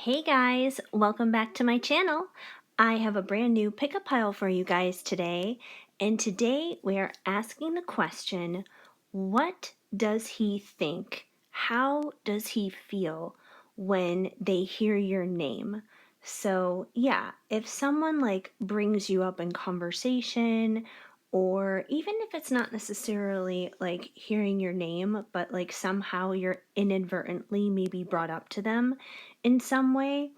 Hey guys, welcome back to my channel. I have a brand new pickup pile for you guys today, and today we are asking the question, what does he think? How does he feel when they hear your name? So yeah, if someone brings you up in conversation, or even if it's not necessarily hearing your name, but somehow you're inadvertently maybe brought up to them in some way,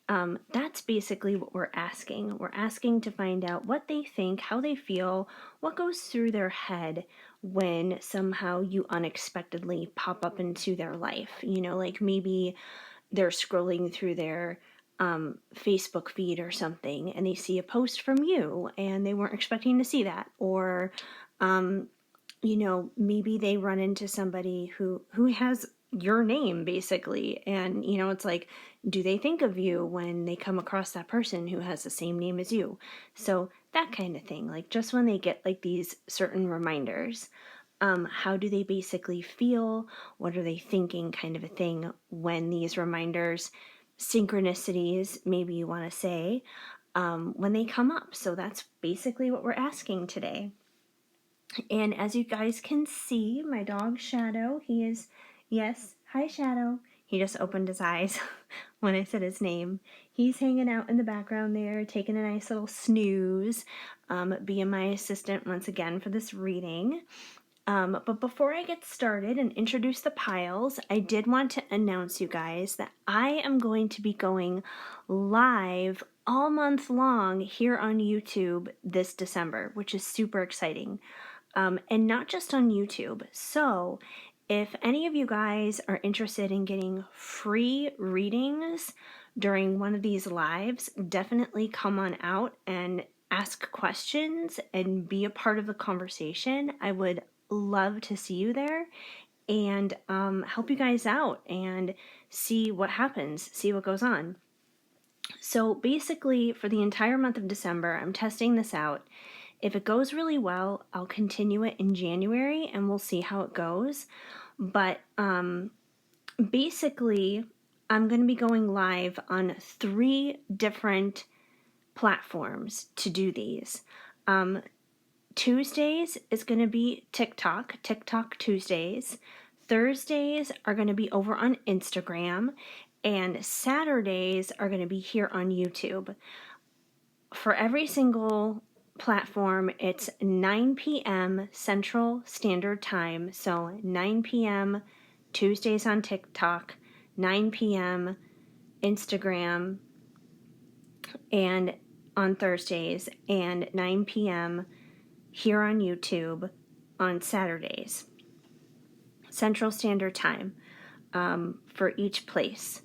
that's basically what we're asking. We're asking to find out what they think, how they feel, what goes through their head when somehow you unexpectedly pop up into their life. Maybe they're scrolling through their Facebook feed or something and they see a post from you and they weren't expecting to see that. Or maybe they run into somebody who has your name basically, and it's like, do they think of you when they come across that person who has the same name as you? So that kind of thing, just when they get these certain reminders, how do they basically feel, what are they thinking, kind of a thing, when these reminders, synchronicities maybe you want to say, when they come up. So that's basically what we're asking today. And as you guys can see, my dog Shadow, he is, yes, hi Shadow. He just opened his eyes when I said his name. He's hanging out in the background there, taking a nice little snooze, being my assistant once again for this reading. But before I get started and introduce the piles, I did want to announce you guys that I am going to be going live all month long here on YouTube this December, which is super exciting. And not just on YouTube. So if any of you guys are interested in getting free readings during one of these lives, definitely come on out and ask questions and be a part of the conversation. I would love to see you there and help you guys out and see what happens, see what goes on. So basically, for the entire month of December, I'm testing this out. If it goes really well, I'll continue it in January and we'll see how it goes. But basically, I'm going to be going live on 3 different platforms to do these. Tuesdays is going to be TikTok Tuesdays. Thursdays are going to be over on Instagram. And Saturdays are going to be here on YouTube. For every single platform, it's 9 p.m. Central Standard Time. So 9 p.m. Tuesdays on TikTok, 9 p.m. Instagram, and on Thursdays, and 9 p.m. here on YouTube on Saturdays, Central Standard Time, for each place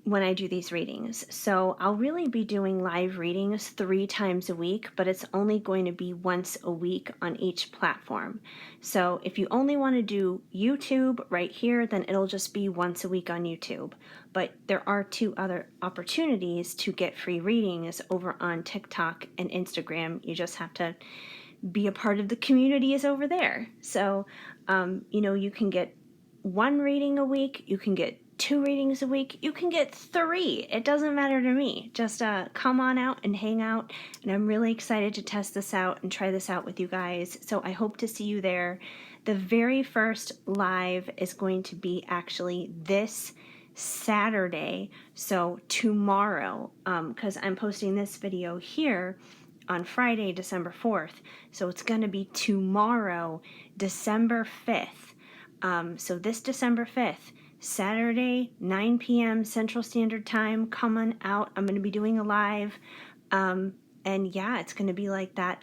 when I do these readings. So I'll really be doing live readings 3 times a week, but it's only going to be once a week on each platform. So if you only want to do YouTube right here, then it'll just be once a week on YouTube. But there are 2 other opportunities to get free readings over on TikTok and Instagram. You just have to be a part of the communities over there. So, you can get 1 reading a week, you can get 2 readings a week, you can get 3. It doesn't matter to me. Just come on out and hang out. And I'm really excited to test this out and try this out with you guys. So I hope to see you there. The very first live is going to be actually this Saturday. So tomorrow, because I'm posting this video here on Friday, December 4th. So it's going to be tomorrow, December 5th. So this December 5th, Saturday, 9 p.m. Central Standard Time, come on out. I'm going to be doing a live. And yeah, it's going to be like that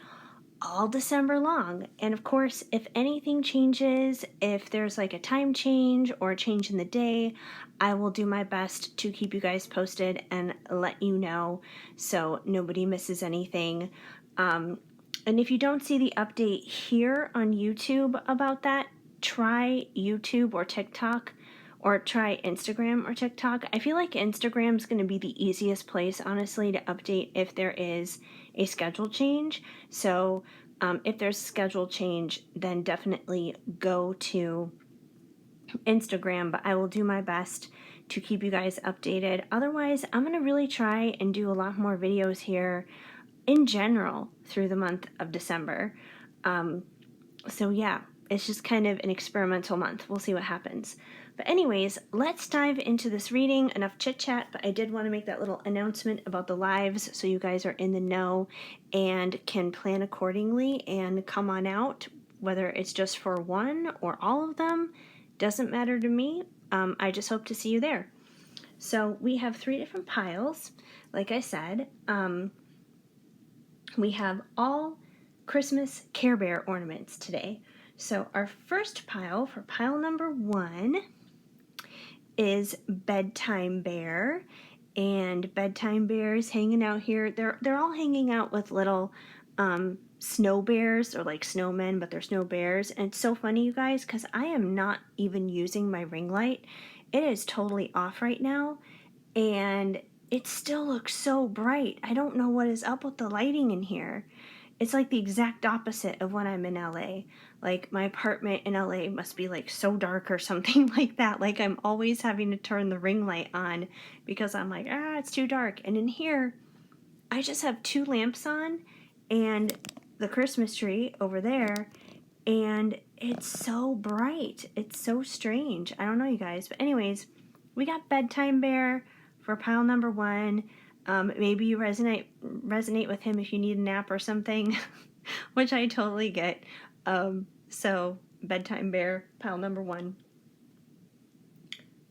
all December long. And of course, if anything changes, if there's a time change or a change in the day, I will do my best to keep you guys posted and let you know so nobody misses anything. And if you don't see the update here on YouTube about that, try YouTube or TikTok, or try Instagram or TikTok. I feel like Instagram's going to be the easiest place, honestly, to update if there is a schedule change. So if there's a schedule change, then definitely go to Instagram, but I will do my best to keep you guys updated. Otherwise, I'm going to really try and do a lot more videos here in general through the month of December. So yeah, it's just kind of an experimental month. We'll see what happens. But anyways, let's dive into this reading. Enough chit chat, but I did want to make that little announcement about the lives so you guys are in the know and can plan accordingly and come on out, whether it's just for one or all of them. Doesn't matter to me. I just hope to see you there. So we have 3 different piles. Like I said, we have all Christmas Care Bear ornaments today. So our first pile, for pile number 1, is Bedtime Bear. And Bedtime Bear is hanging out here. They're all hanging out with little snow bears, or like snowmen, but they're snow bears. And it's so funny, you guys, because I am not even using my ring light. It is totally off right now, and it still looks so bright. I don't know what is up with the lighting in here. It's like the exact opposite of when I'm in LA. Like, my apartment in LA must be like so dark or something like that. Like, I'm always having to turn the ring light on because I'm like, it's too dark. And in here, I just have 2 lamps on and the Christmas tree over there, and it's so bright. It's so strange. I don't know, you guys. But anyways, we got Bedtime Bear for pile number 1. Maybe you resonate with him if you need a nap or something, which I totally get. So Bedtime Bear, pile number 1.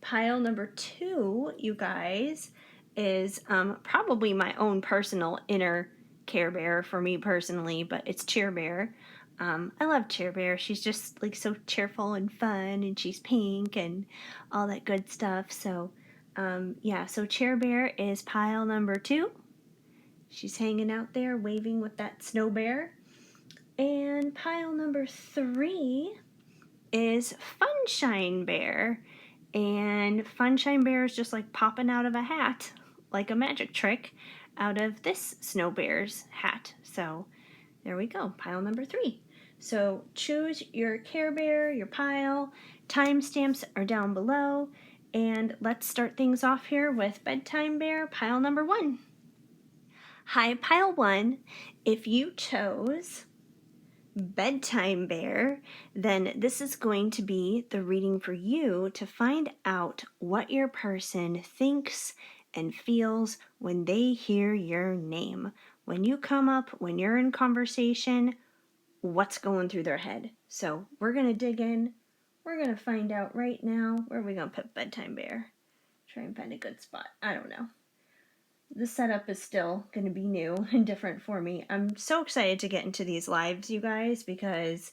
Pile number 2, you guys, is probably my own personal inner Care Bear for me personally, but it's Cheer Bear. I love Cheer Bear. She's just like so cheerful and fun, and she's pink and all that good stuff. So yeah, so Cheer Bear is pile number 2. She's hanging out there waving with that snow bear. And pile number 3 is Funshine Bear. And Funshine Bear is just like popping out of a hat, like a magic trick, out of this snow bear's hat. So there we go, pile number 3. So choose your Care Bear, your pile. Timestamps are down below. And let's start things off here with Bedtime Bear, pile number 1. Hi, pile 1. If you chose Bedtime Bear, then this is going to be the reading for you to find out what your person thinks and feels when they hear your name. When you come up, when you're in conversation, what's going through their head. So we're going to dig in. We're going to find out right now. Where are we going to put Bedtime Bear? Try and find a good spot. I don't know. The setup is still going to be new and different for me. I'm so excited to get into these lives, you guys, because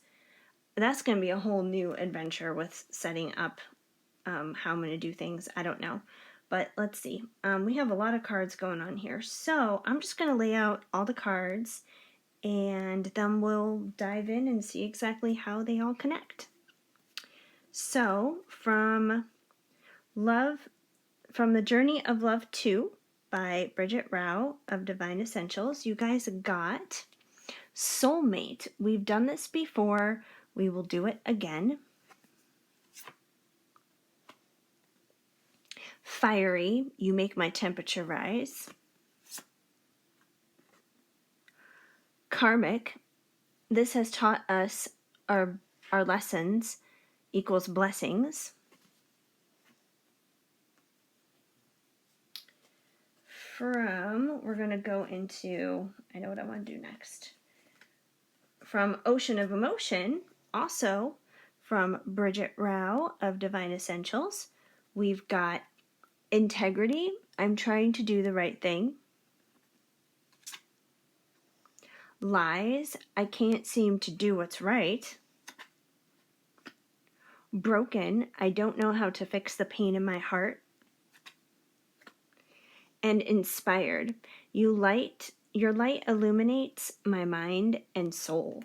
that's going to be a whole new adventure with setting up how I'm going to do things. I don't know. But let's see. We have a lot of cards going on here. So I'm just going to lay out all the cards, and then we'll dive in and see exactly how they all connect. So from the Journey of Love 2, by Bridget Rao of Divine Essentials, you guys got Soulmate. We've done this before. We will do it again. Fiery, you make my temperature rise. Karmic, this has taught us our lessons equals blessings. We're going to go into, I know what I want to do next. From Ocean of Emotion, also from Bridget Rao of Divine Essentials, we've got Integrity, I'm trying to do the right thing. Lies, I can't seem to do what's right. Broken, I don't know how to fix the pain in my heart. And Inspired, your light illuminates my mind and soul.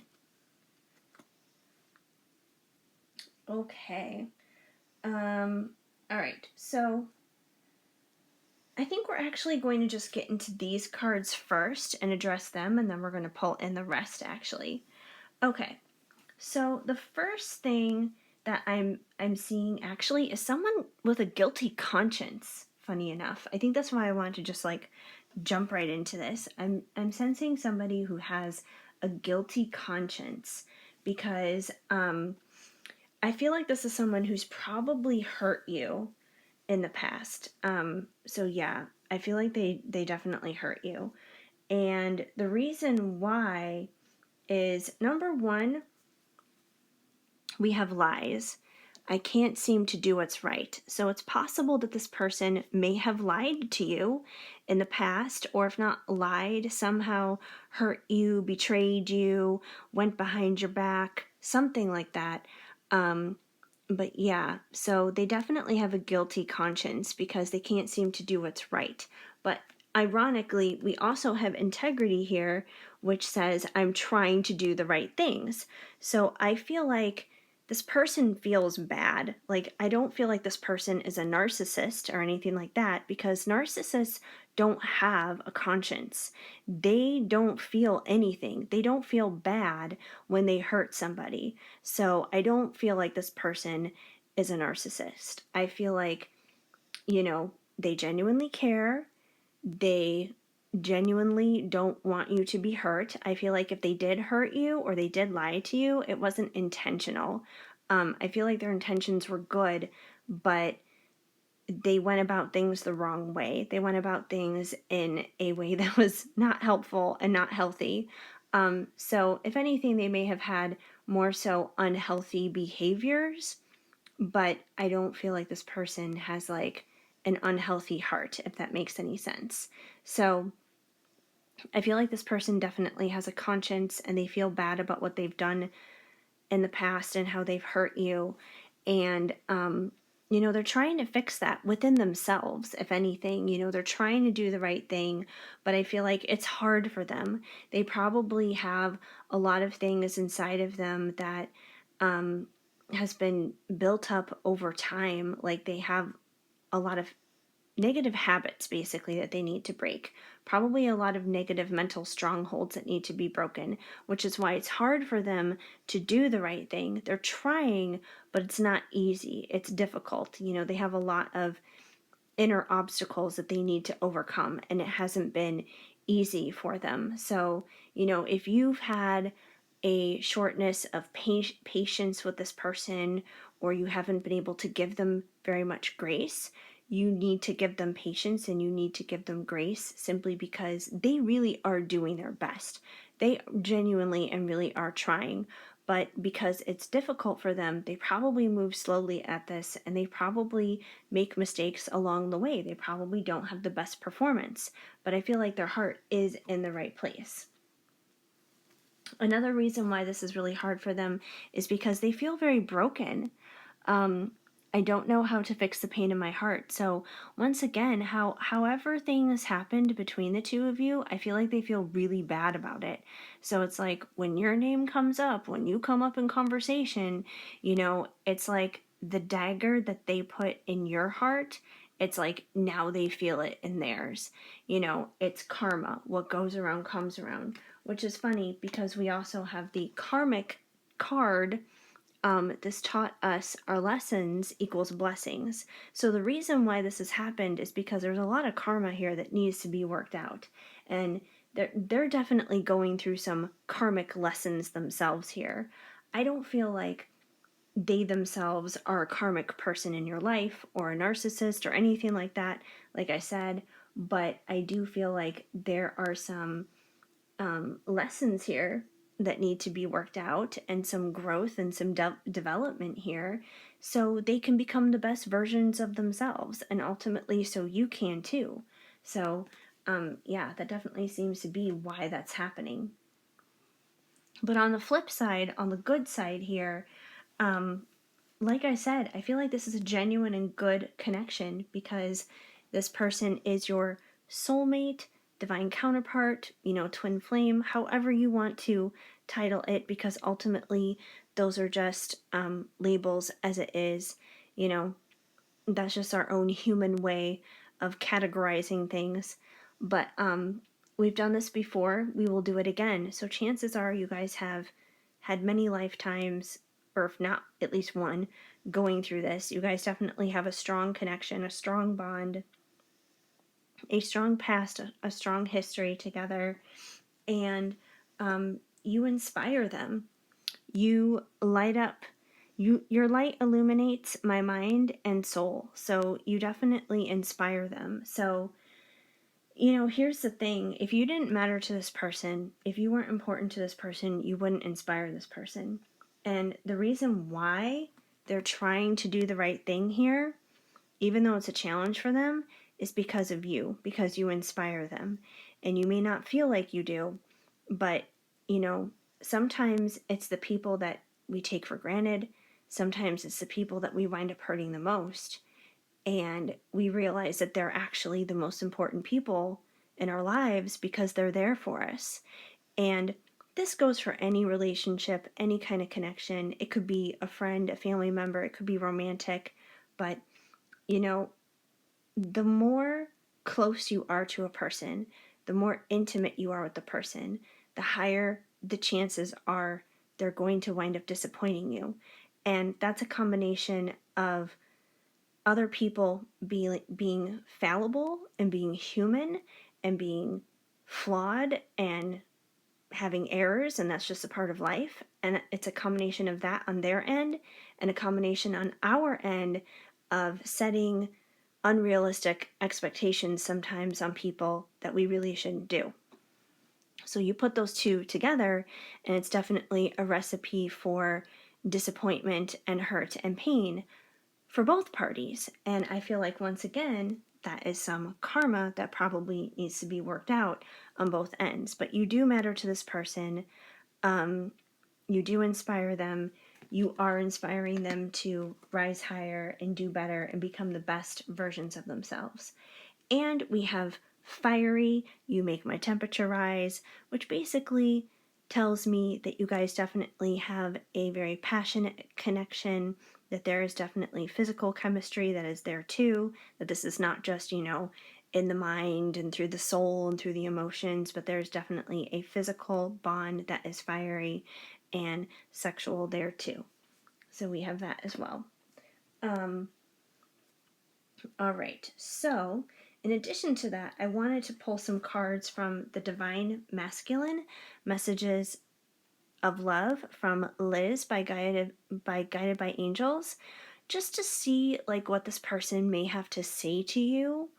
Okay. All right. So I think we're actually going to just get into these cards first and address them, and then we're going to pull in the rest, actually. Okay. So the first thing that I'm seeing actually is someone with a guilty conscience, funny enough. I think that's why I wanted to just like jump right into this. I'm sensing somebody who has a guilty conscience because I feel like this is someone who's probably hurt you in the past. So yeah, I feel like they definitely hurt you. And the reason why is number one, we have lies. I can't seem to do what's right. So it's possible that this person may have lied to you in the past, or if not lied, somehow hurt you, betrayed you, went behind your back, something like that. But yeah, so they definitely have a guilty conscience because they can't seem to do what's right. But ironically, we also have integrity here, which says, I'm trying to do the right things. So I feel like this person feels bad. Like, I don't feel like this person is a narcissist or anything like that because narcissists don't have a conscience. They don't feel anything. They don't feel bad when they hurt somebody. So I don't feel like this person is a narcissist. I feel like, they genuinely care. They genuinely don't want you to be hurt. I feel like if they did hurt you or they did lie to you, it wasn't intentional. I feel like their intentions were good, but they went about things the wrong way. They went about things in a way that was not helpful and not healthy. So, if anything, they may have had more so unhealthy behaviors, but I don't feel like this person has like an unhealthy heart, if that makes any sense. So, I feel like this person definitely has a conscience and they feel bad about what they've done in the past and how they've hurt you. And, they're trying to fix that within themselves, if anything. They're trying to do the right thing, but I feel like it's hard for them. They probably have a lot of things inside of them that has been built up over time. Like they have a lot of negative habits basically that they need to break. Probably a lot of negative mental strongholds that need to be broken, which is why it's hard for them to do the right thing. They're trying, but it's not easy. It's difficult. They have a lot of inner obstacles that they need to overcome, and it hasn't been easy for them. So, if you've had a shortness of patience with this person, or you haven't been able to give them very much grace, you need to give them patience and you need to give them grace simply because they really are doing their best. They genuinely and really are trying. But because it's difficult for them, they probably move slowly at this and they probably make mistakes along the way. They probably don't have the best performance, but I feel like their heart is in the right place. Another reason why this is really hard for them is because they feel very broken. I don't know how to fix the pain in my heart. So once again, however things happened between the two of you, I feel like they feel really bad about it. So it's like when your name comes up, when you come up in conversation, it's like the dagger that they put in your heart. It's like now they feel it in theirs. It's karma. What goes around comes around, which is funny because we also have the karmic card. This taught us our lessons equals blessings. So the reason why this has happened is because there's a lot of karma here that needs to be worked out. And they're definitely going through some karmic lessons themselves here. I don't feel like they themselves are a karmic person in your life or a narcissist or anything like that, like I said, but I do feel like there are some lessons here that need to be worked out and some growth and some development here so they can become the best versions of themselves and ultimately so you can too. So, yeah, that definitely seems to be why that's happening. But on the flip side, on the good side here, like I said, I feel like this is a genuine and good connection because this person is your soulmate, divine counterpart, twin flame, however you want to title it, because ultimately those are just labels as it is. That's just our own human way of categorizing things. But we've done this before, we will do it again. So chances are you guys have had many lifetimes or if not at least one, going through this. You guys definitely have a strong connection, a strong bond, a strong past, a strong history together, and you inspire them. You light up. Your light illuminates my mind and soul. So you definitely inspire them. So, here's the thing. If you didn't matter to this person, if you weren't important to this person, you wouldn't inspire this person. And the reason why they're trying to do the right thing here, even though it's a challenge for them, is because of you, because you inspire them. And you may not feel like you do, but, sometimes it's the people that we take for granted. Sometimes it's the people that we wind up hurting the most. And we realize that they're actually the most important people in our lives because they're there for us. And this goes for any relationship, any kind of connection. It could be a friend, a family member, it could be romantic. But, the more close you are to a person, the more intimate you are with the person, the higher the chances are they're going to wind up disappointing you. And that's a combination of other people being fallible and being human and being flawed and having errors, and that's just a part of life. And it's a combination of that on their end and a combination on our end of setting unrealistic expectations sometimes on people that we really shouldn't do. So you put those two together, and it's definitely a recipe for disappointment and hurt and pain for both parties. And I feel like, once again, that is some karma that probably needs to be worked out on both ends. But you do matter to this person. You do inspire them. You are inspiring them to rise higher and do better and become the best versions of themselves. And we have fiery, you make my temperature rise, which basically tells me that you guys definitely have a very passionate connection, that there is definitely physical chemistry that is there too, that this is not just, in the mind and through the soul and through the emotions, but there's definitely a physical bond that is fiery and sexual there too. So we have that as well. All right, so in addition to that, I wanted to pull some cards from the Divine Masculine Messages of Love from Liz by Guided by Angels, just to see like what this person may have to say to you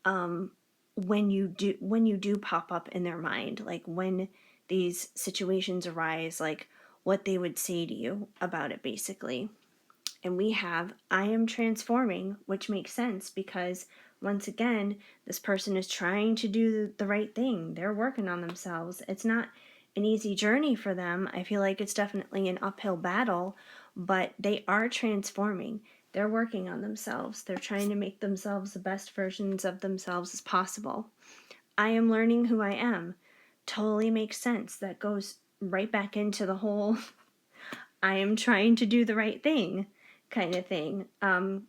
when you do pop up in their mind, like when these situations arise, like what they would say to you about it, basically. And we have I am transforming, which makes sense because, once again, this person is trying to do the right thing. They're working on themselves. It's not an easy journey for them. I feel like it's definitely an uphill battle, but they are transforming. They're working on themselves. They're trying to make themselves the best versions of themselves as possible. I am learning who I am. Totally makes sense. That goes right back into the whole I am trying to do the right thing kind of thing. And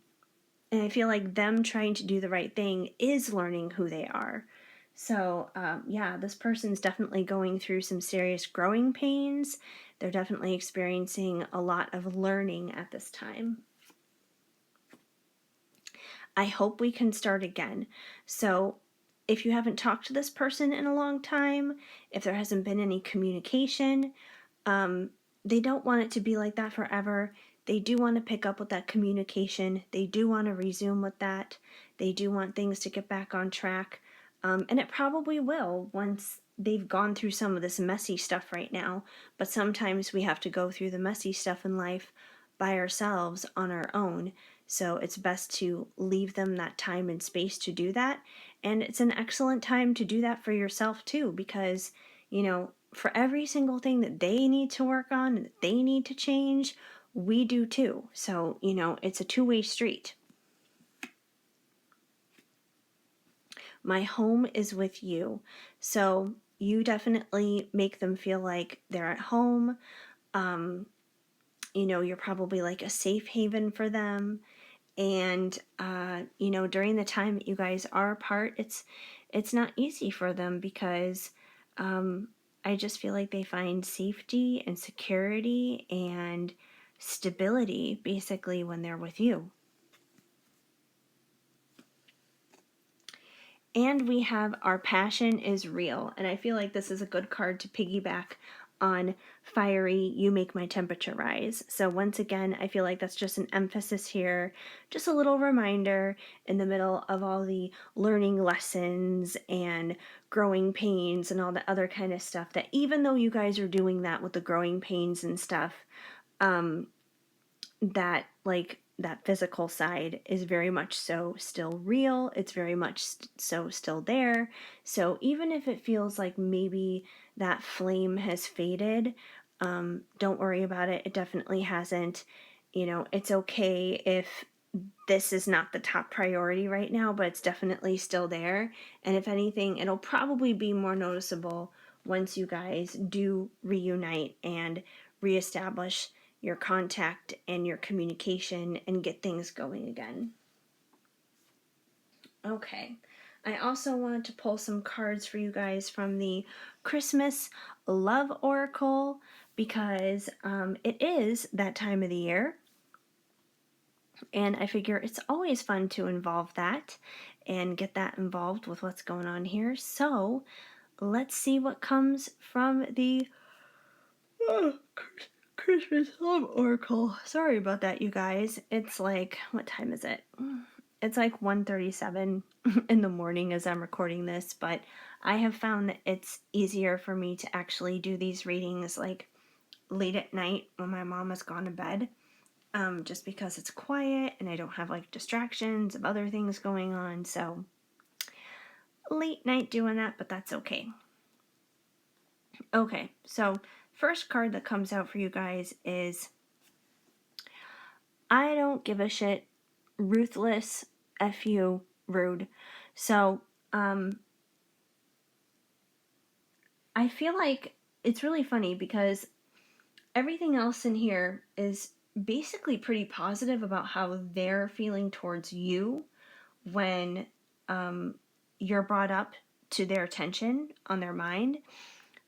I feel like them trying to do the right thing is learning who they are. So, yeah, this person's definitely going through some serious growing pains. They're definitely experiencing a lot of learning at this time. I hope we can start again. So, if you haven't talked to this person in a long time, if there hasn't been any communication, they don't want it to be like that forever. They do want to pick up with that communication. They do want to resume with that. They do want things to get back on track. And it probably will once they've gone through some of this messy stuff right now. But sometimes we have to go through the messy stuff in life by ourselves on our own. So it's best to leave them that time and space to do that. And it's an excellent time to do that for yourself too, because, for every single thing that they need to work on and that they need to change, we do too. So, it's a two-way street. My home is with you. So you definitely make them feel like they're at home. You're probably like a safe haven for them. And, during the time that you guys are apart, it's not easy for them because I just feel like they find safety and security and stability basically when they're with you. And we have our passion is real. And I feel like this is a good card to piggyback on fiery, you make my temperature rise. So once again, I feel like that's just an emphasis here, just a little reminder in the middle of all the learning lessons and growing pains and all the other kind of stuff, that even though you guys are doing that with the growing pains and stuff, that like that physical side is very much so still real. It's very much so still there. So even if it feels like maybe that flame has faded, don't worry about it. It definitely hasn't. You know, it's okay if this is not the top priority right now, but it's definitely still there. And if anything, it'll probably be more noticeable once you guys do reunite and reestablish your contact and your communication and get things going again. Okay. I also wanted to pull some cards for you guys from the Christmas Love Oracle because it is that time of the year. And I figure it's always fun to involve that and get that involved with what's going on here. So let's see what comes from the Christmas Love Oracle. Sorry about that, you guys. It's like, what time is it? It's like 1:37 in the morning as I'm recording this, but I have found that it's easier for me to actually do these readings like late at night when my mom has gone to bed. Just because it's quiet and I don't have like distractions of other things going on. So late night doing that, but that's okay. Okay, so first card that comes out for you guys is I don't give a shit, ruthless, F you, rude. So, I feel like it's really funny because everything else in here is basically pretty positive about how they're feeling towards you when you're brought up to their attention on their mind.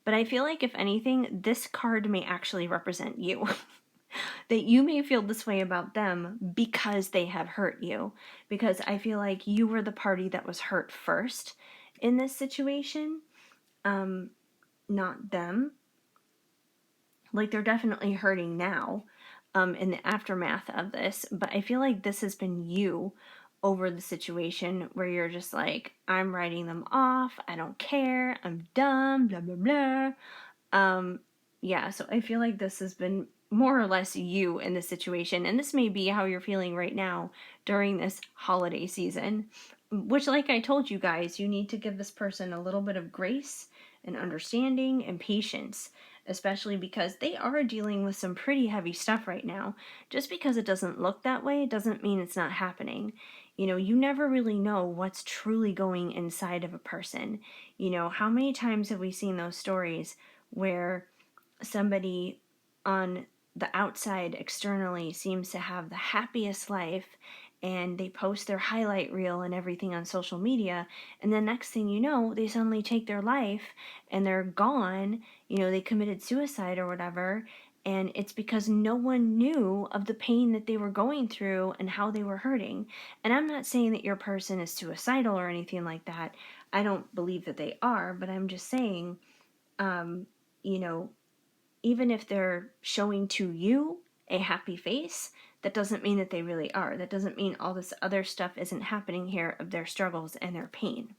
But I feel like, if anything, this card may actually represent you. That you may feel this way about them because they have hurt you. Because I feel like you were the party that was hurt first in this situation, not them. Like, they're definitely hurting now in the aftermath of this. But I feel like this has been you over the situation where you're just like, I'm writing them off. I don't care. I'm done. Blah, blah, blah. Yeah, so I feel like this has been more or less you in this situation. And this may be how you're feeling right now during this holiday season. Which, like I told you guys, you need to give this person a little bit of grace and understanding and patience, especially because they are dealing with some pretty heavy stuff right now. Just because it doesn't look that way doesn't mean it's not happening. You know, you never really know what's truly going inside of a person. You know, how many times have we seen those stories where somebody on the outside externally seems to have the happiest life and they post their highlight reel and everything on social media, and the next thing you know, they suddenly take their life and they're gone. You know, they committed suicide or whatever, and it's because no one knew of the pain that they were going through and how they were hurting. And I'm not saying that your person is suicidal or anything like that. I don't believe that they are, but I'm just saying, you know, even if they're showing to you a happy face, that doesn't mean that they really are. That doesn't mean all this other stuff isn't happening here of their struggles and their pain.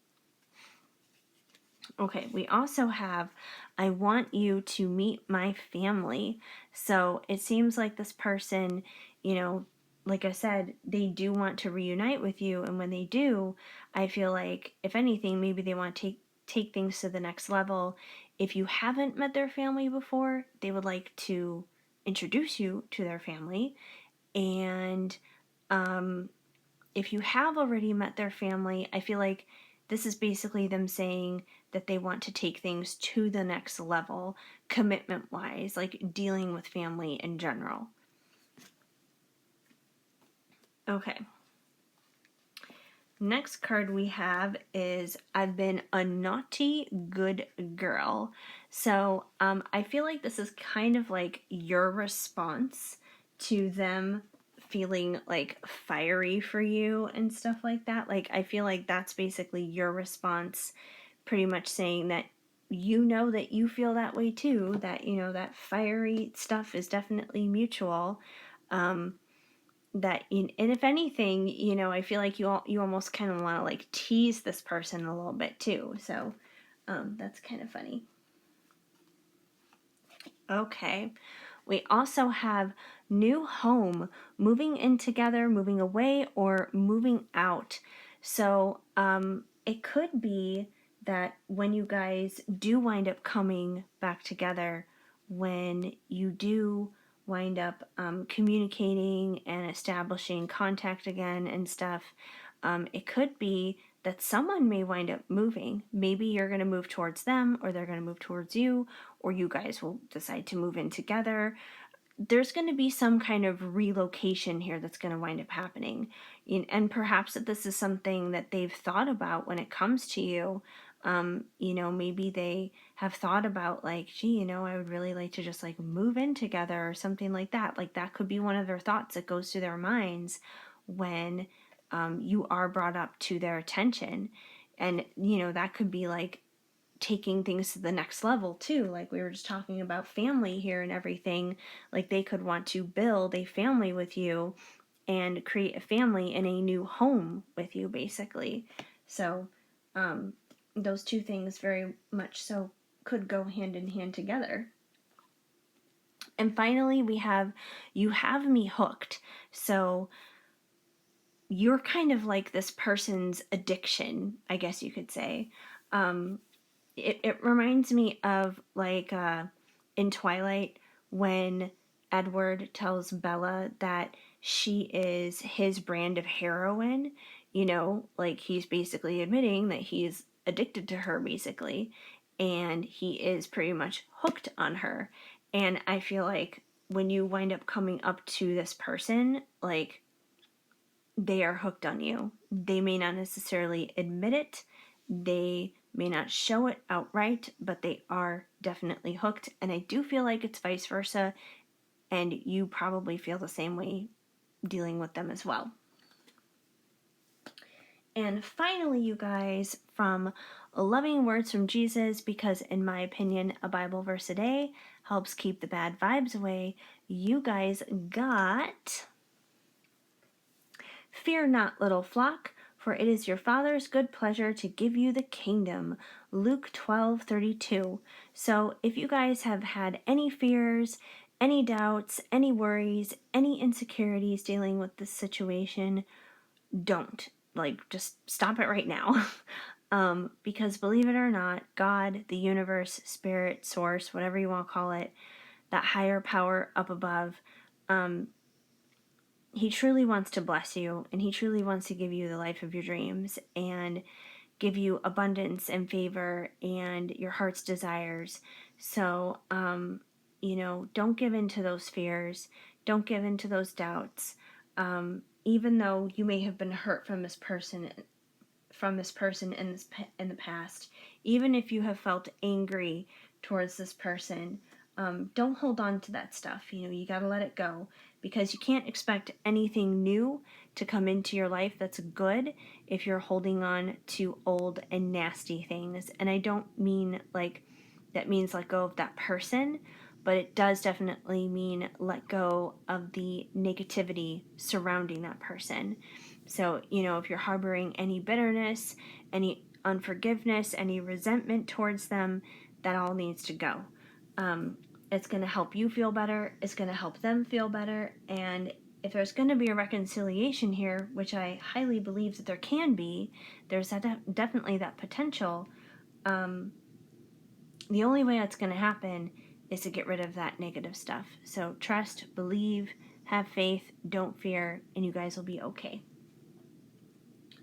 Okay, we also have, I want you to meet my family. So it seems like this person, you know, like I said, they do want to reunite with you. And when they do, I feel like, if anything, maybe they want to take things to the next level. If you haven't met their family before, they would like to introduce you to their family. And if you have already met their family, I feel like this is basically them saying that they want to take things to the next level, commitment wise, like dealing with family in general. Okay. Next card we have is I've been a naughty good girl. So I feel like this is kind of like your response to them feeling like fiery for you and stuff like that. Like, I feel like that's basically your response, pretty much saying that you know that you feel that way too, that, you know, that fiery stuff is definitely mutual. That and if anything, you know, I feel like you almost kind of want to like tease this person a little bit too. So that's kind of funny. Okay. We also have new home, moving in together, moving away, or moving out. So it could be that when you guys do wind up coming back together, when you do wind up communicating and establishing contact again and stuff, it could be that someone may wind up moving. Maybe you're going to move towards them, or they're going to move towards you, or you guys will decide to move in together. There's going to be some kind of relocation here that's going to wind up happening. And perhaps that this is something that they've thought about when it comes to you. You know, maybe they have thought about like, gee, you know, I would really like to just like move in together or something like that. Like that could be one of their thoughts that goes through their minds when you are brought up to their attention. And, you know, that could be like taking things to the next level too. Like we were just talking about family here and everything. Like they could want to build a family with you and create a family in a new home with you, basically. So those two things very much so could go hand in hand together. And finally, we have you have me hooked. So you're kind of like this person's addiction, I guess you could say. It reminds me of like in Twilight when Edward tells Bella that she is his brand of heroin. You know, like he's basically admitting that he's addicted to her, basically, and he is pretty much hooked on her. And I feel like when you wind up coming up to this person, like they are hooked on you. They may not necessarily admit it, they may not show it outright, but they are definitely hooked. And I do feel like it's vice versa, and you probably feel the same way dealing with them as well. And finally, you guys, from Loving Words from Jesus, because in my opinion, a Bible verse a day helps keep the bad vibes away, you guys got Fear not, little flock, for it is your Father's good pleasure to give you the kingdom. Luke 12:32. So if you guys have had any fears, any doubts, any worries, any insecurities dealing with this situation, don't. Like, just stop it right now. Because believe it or not, God, the universe, spirit, source, whatever you want to call it, that higher power up above, he truly wants to bless you, and he truly wants to give you the life of your dreams and give you abundance and favor and your heart's desires. So, you know, don't give in to those fears. Don't give in to those doubts. Even though you may have been hurt from this person in the past, even if you have felt angry towards this person, don't hold on to that stuff. You know, you got to let it go, because you can't expect anything new to come into your life that's good if you're holding on to old and nasty things. And I don't mean like that means let go of that person, but it does definitely mean let go of the negativity surrounding that person. So, you know, if you're harboring any bitterness, any unforgiveness, any resentment towards them, that all needs to go. It's going to help you feel better. It's going to help them feel better. And if there's going to be a reconciliation here, which I highly believe that there can be, there's definitely that potential. The only way that's going to happen is to get rid of that negative stuff. So trust, believe, have faith, don't fear, and you guys will be okay.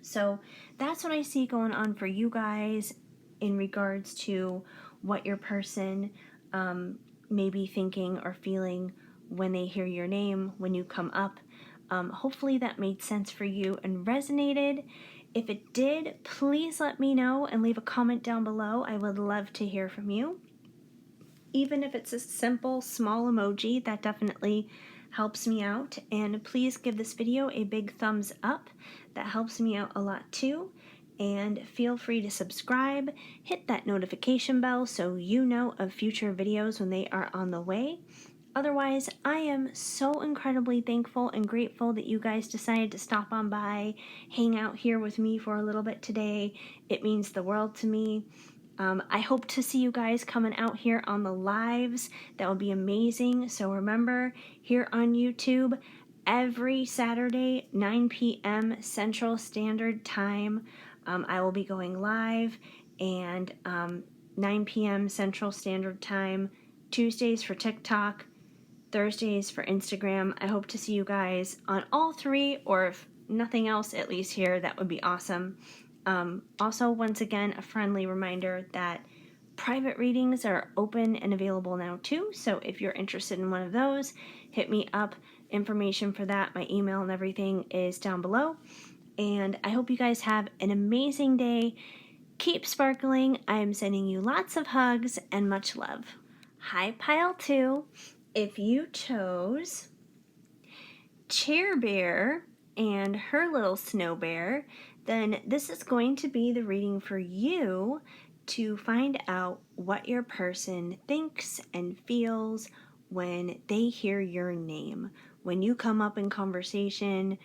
So that's what I see going on for you guys in regards to what your person may be thinking or feeling when they hear your name, when you come up. Hopefully that made sense for you and resonated. If it did, please let me know and leave a comment down below. I would love to hear from you. Even if it's a simple, small emoji, that definitely helps me out. And please give this video a big thumbs up. That helps me out a lot too. And feel free to subscribe, hit that notification bell so you know of future videos when they are on the way. Otherwise, I am so incredibly thankful and grateful that you guys decided to stop on by, hang out here with me for a little bit today. It means the world to me. I hope to see you guys coming out here on the lives. That would be amazing. So remember, here on YouTube, every Saturday, 9 p.m. Central Standard Time, I will be going live, and 9 p.m. Central Standard Time, Tuesdays for TikTok, Thursdays for Instagram. I hope to see you guys on all three, or if nothing else, at least here. That would be awesome. Also, once again, a friendly reminder that private readings are open and available now too. So if you're interested in one of those, hit me up. Information for that, my email and everything is down below. And I hope you guys have an amazing day. Keep sparkling. I am sending you lots of hugs and much love. Hi, Pile 2. If you chose Chair Bear and her little snow bear, then this is going to be the reading for you to find out what your person thinks and feels when they hear your name. When you come up in conversation,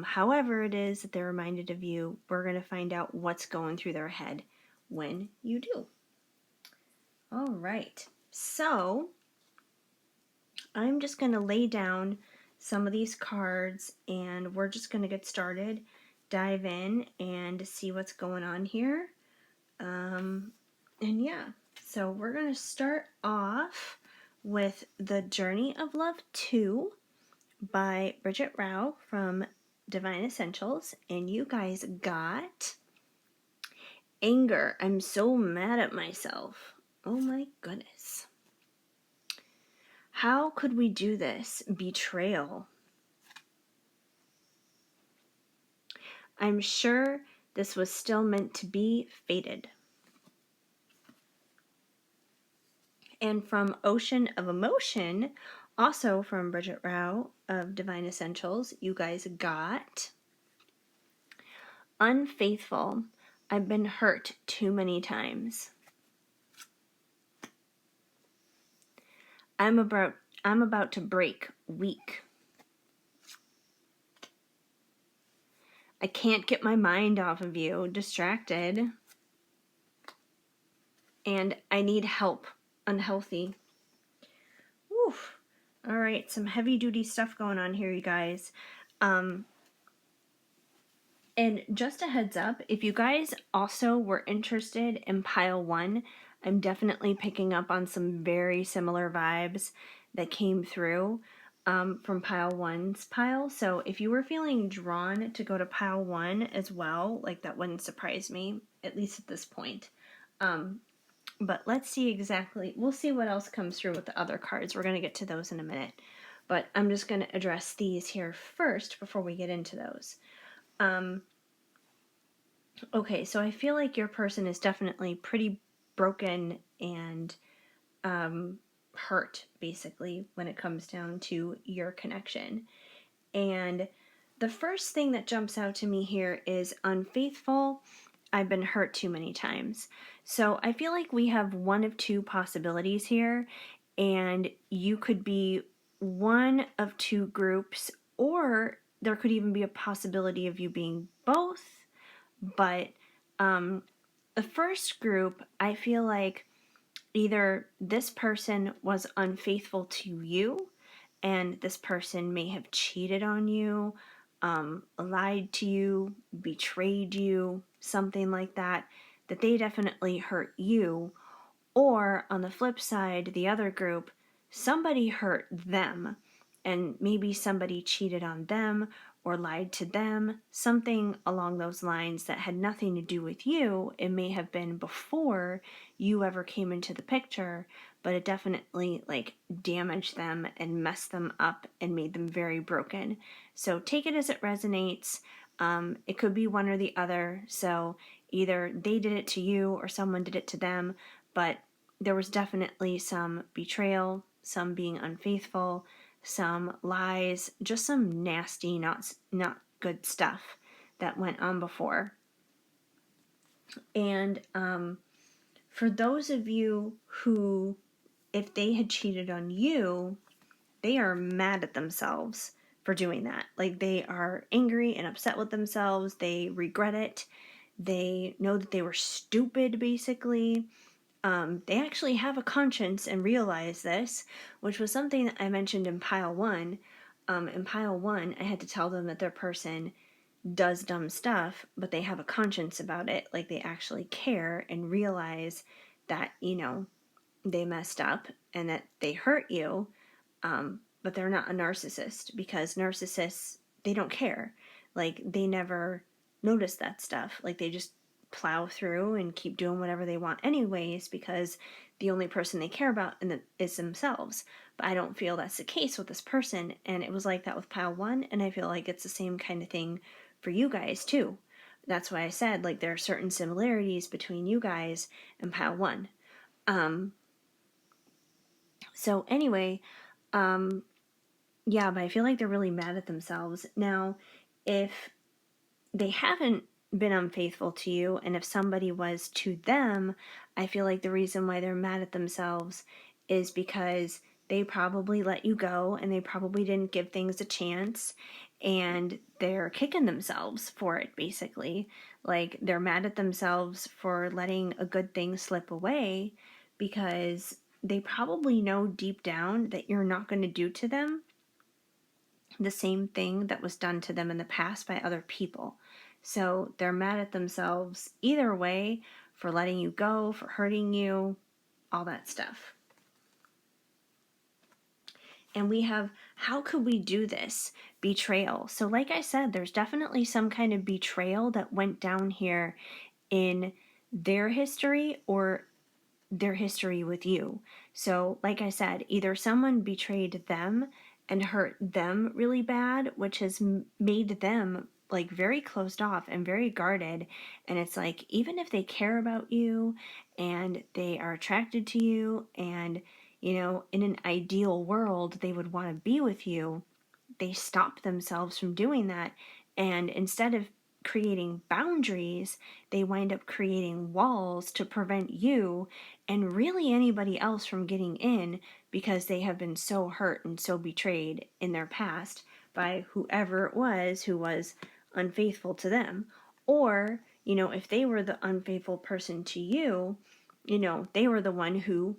however it is that they're reminded of you, we're going to find out what's going through their head when you do. All right, so I'm just going to lay down some of these cards and we're just going to get started, dive in and see what's going on here. And yeah, so we're going to start off with The Journey of Love 2 by Bridget Rao from Divine Essentials. And you guys got Anger. I'm so mad at myself. Oh my goodness. How could we do this? Betrayal. I'm sure this was still meant to be, fated. And from Ocean of Emotion, also from Bridget Rao of Divine Essentials, you guys got Unfaithful. I've been hurt too many times. I'm about to break, weak. I can't get my mind off of you, distracted. And I need help, unhealthy. Oof. All right, some heavy duty stuff going on here, you guys. And just a heads up, if you guys also were interested in pile 1, I'm definitely picking up on some very similar vibes that came through from pile 1's pile. So if you were feeling drawn to go to pile 1 as well, like that wouldn't surprise me, at least at this point. But let's see exactly, we'll see what else comes through with the other cards. We're going to get to those in a minute. But I'm just going to address these here first before we get into those. Okay, so I feel like your person is definitely pretty broken and hurt, basically, when it comes down to your connection. And the first thing that jumps out to me here is unfaithful. I've been hurt too many times. So I feel like we have one of two possibilities here, and you could be one of two groups, or there could even be a possibility of you being both. But the first group, I feel like either this person was unfaithful to you, and this person may have cheated on you, lied to you, betrayed you, something like that, that they definitely hurt you. Or on the flip side, the other group, somebody hurt them, and maybe somebody cheated on them or lied to them, something along those lines that had nothing to do with you. It may have been before you ever came into the picture, but it definitely damaged them and messed them up and made them very broken. So take it as it resonates. It could be one or the other. So either they did it to you or someone did it to them, but there was definitely some betrayal, some being unfaithful, some lies, just some nasty, not good stuff that went on before. And for those of you who, if they had cheated on you, they are mad at themselves for doing that. Like, they are angry and upset with themselves. They regret it. They know that they were stupid, basically. They actually have a conscience and realize this, which was something that I mentioned in pile one. In pile one, I had to tell them that their person does dumb stuff, but they have a conscience about it. Like, they actually care and realize that, they messed up and that they hurt you, but they're not a narcissist, because narcissists, they don't care. Like, they never notice that stuff. Like, they just plow through and keep doing whatever they want anyways, because the only person they care about is themselves. But I don't feel that's the case with this person, and it was like that with pile one, and I feel like it's the same kind of thing for you guys too. That's why I said, like, there are certain similarities between you guys and pile one. So anyway, yeah, but I feel like they're really mad at themselves. Now, if they haven't been unfaithful to you, and if somebody was to them, I feel like the reason why they're mad at themselves is because they probably let you go and they probably didn't give things a chance, and they're kicking themselves for it, basically. Like, they're mad at themselves for letting a good thing slip away, because they probably know deep down that you're not going to do to them the same thing that was done to them in the past by other people. So they're mad at themselves either way, for letting you go, for hurting you, all that stuff. And we have, how could we do this? Betrayal. So, like I said, there's definitely some kind of betrayal that went down here in their history, or their history with you. So, like I said, either someone betrayed them and hurt them really bad, which has made them like very closed off and very guarded. And it's like, even if they care about you and they are attracted to you, and, in an ideal world, they would want to be with you, they stop themselves from doing that. And instead of creating boundaries, they wind up creating walls to prevent you and really anybody else from getting in, because they have been so hurt and so betrayed in their past by whoever it was who was unfaithful to them. Or, if they were the unfaithful person to you, they were the one who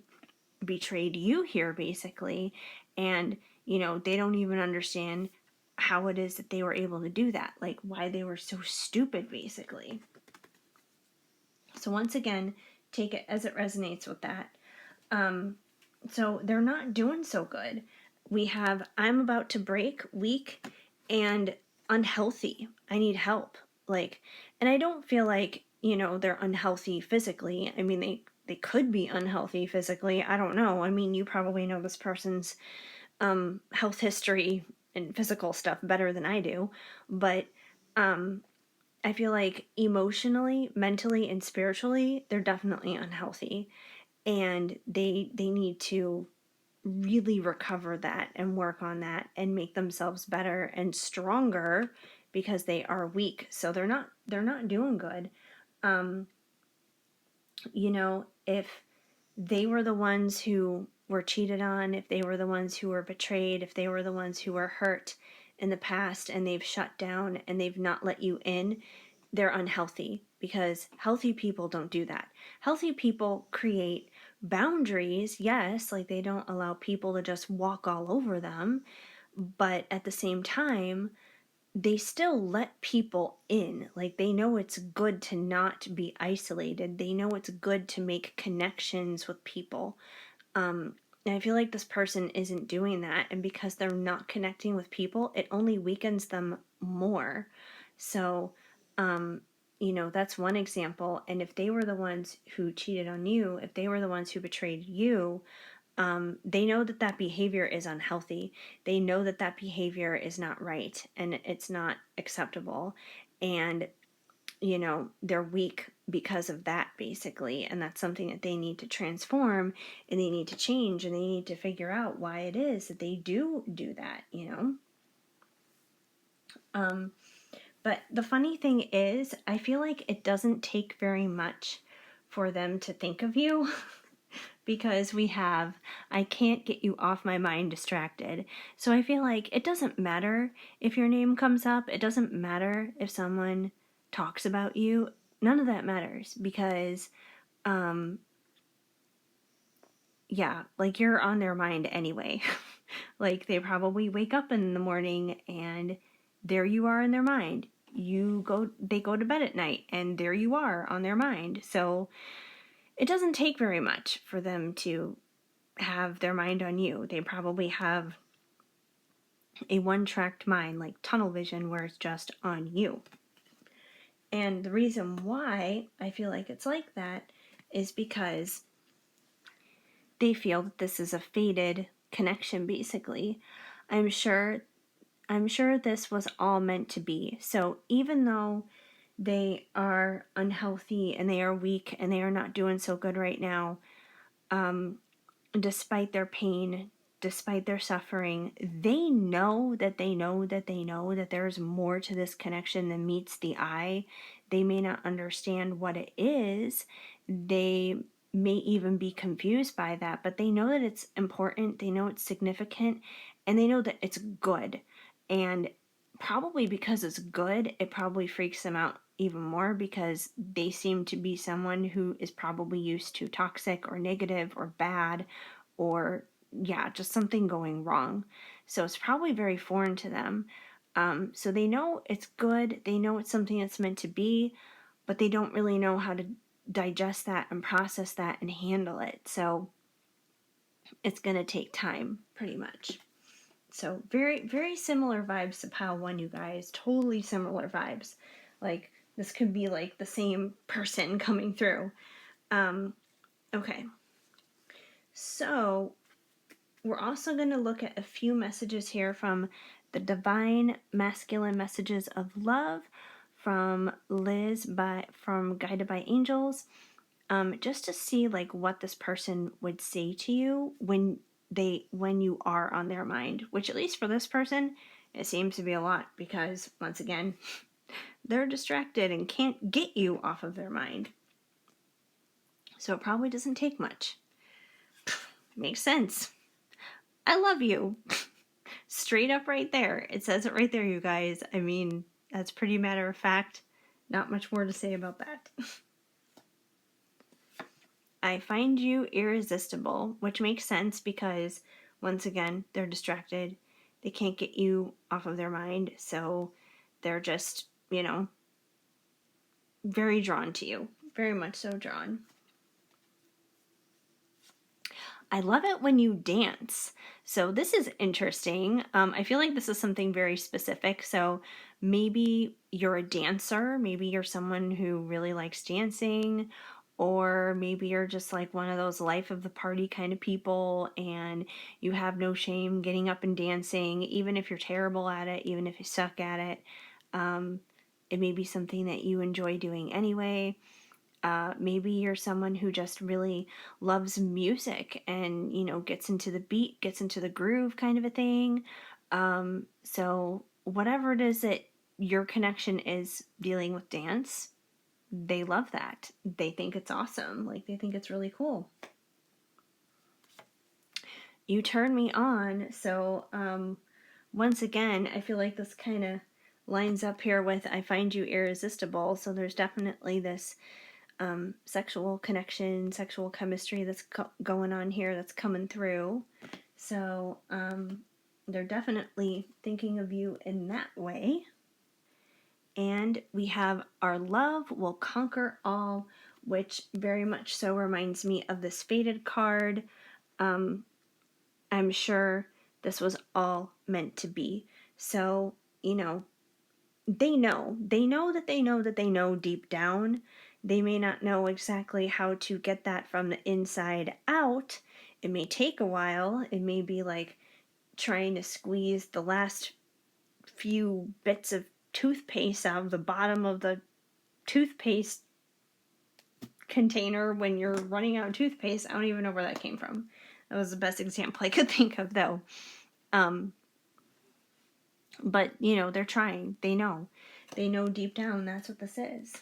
betrayed you here, basically. And, they don't even understand how it is that they were able to do that, like why they were so stupid, basically. So once again, take it as it resonates with that. So they're not doing so good. We have, I'm about to break, weak, and unhealthy. I need help. Like, and I don't feel like, they're unhealthy physically. I mean, they could be unhealthy physically. I don't know. I mean, you probably know this person's health history and physical stuff better than I do. But I feel like emotionally, mentally, and spiritually, they're definitely unhealthy. And they need to really recover that and work on that and make themselves better and stronger, because they are weak. So they're not doing good. If they were the ones who were cheated on, if they were the ones who were betrayed, if they were the ones who were hurt in the past and they've shut down and they've not let you in, they're unhealthy, because healthy people don't do that. Healthy people create boundaries, yes, like they don't allow people to just walk all over them, but at the same time, they still let people in. Like, they know it's good to not be isolated. They know it's good to make connections with people. And I feel like this person isn't doing that. And because they're not connecting with people, it only weakens them more. So, that's one example. And if they were the ones who cheated on you, if they were the ones who betrayed you, they know that that behavior is unhealthy. They know that that behavior is not right and it's not acceptable. And they're weak because of that, basically. And that's something that they need to transform, and they need to change, and they need to figure out why it is that they do that. But the funny thing is, I feel like it doesn't take very much for them to think of you. Because we have, I can't get you off my mind, distracted. So I feel like it doesn't matter if your name comes up. It doesn't matter if someone talks about you. None of that matters, because yeah, like, you're on their mind anyway. Like, they probably wake up in the morning and there you are in their mind. They go to bed at night and there you are on their mind. So it doesn't take very much for them to have their mind on you. They probably have a one-tracked mind, like tunnel vision, where it's just on you. And the reason why I feel like it's like that is because they feel that this is a fated connection, basically. I'm sure this was all meant to be. So even though they are unhealthy and they are weak and they are not doing so good right now, despite their pain, despite their suffering, they know that they know that they know that there's more to this connection than meets the eye. They may not understand what it is. They may even be confused by that, but they know that it's important, they know it's significant, and they know that it's good. And probably because it's good, it probably freaks them out even more, because they seem to be someone who is probably used to toxic or negative or bad, or yeah, just something going wrong. So it's probably very foreign to them. So they know it's good, they know it's something that's meant to be, but they don't really know how to digest that and process that and handle it. So it's going to take time, pretty much. So very, very similar vibes to Pile 1, you guys. Totally similar vibes. Like, this could be like the same person coming through. Okay. So we're also going to look at a few messages here from the Divine Masculine Messages of Love from Liz from Guided by Angels. Just to see like what this person would say to you when you are on their mind, which, at least for this person, it seems to be a lot, because once again, they're distracted and can't get you off of their mind. So it probably doesn't take much. Makes sense. I love you. Straight up right there. It says it right there, you guys. I mean, that's pretty matter of fact. Not much more to say about that. I find you irresistible, which makes sense because, once again, they're distracted. They can't get you off of their mind, so they're just, very drawn to you. Very much so drawn. I love it when you dance. So this is interesting. I feel like this is something very specific. So maybe you're a dancer. Maybe you're someone who really likes dancing. Or maybe you're just like one of those life of the party kind of people, and you have no shame getting up and dancing, even if you're terrible at it, even if you suck at it. It may be something that you enjoy doing anyway. Maybe you're someone who just really loves music and, gets into the beat, gets into the groove kind of a thing. So whatever it is that your connection is dealing with dance, they love that. They think it's awesome. Like, they think it's really cool. You turn me on. So, once again, I feel like this kind of lines up here with I find you irresistible. So there's definitely this sexual connection, sexual chemistry that's going on here, that's coming through. So they're definitely thinking of you in that way. And we have our love will conquer all, which very much so reminds me of this fated card. I'm sure this was all meant to be. So, they know that they know that they know deep down. They may not know exactly how to get that from the inside out. It may take a while. It may be like trying to squeeze the last few bits of toothpaste out of the bottom of the toothpaste container when you're running out of toothpaste. I don't even know where that came from. That was the best example I could think of, though. But, they're trying. They know. They know deep down that's what this is.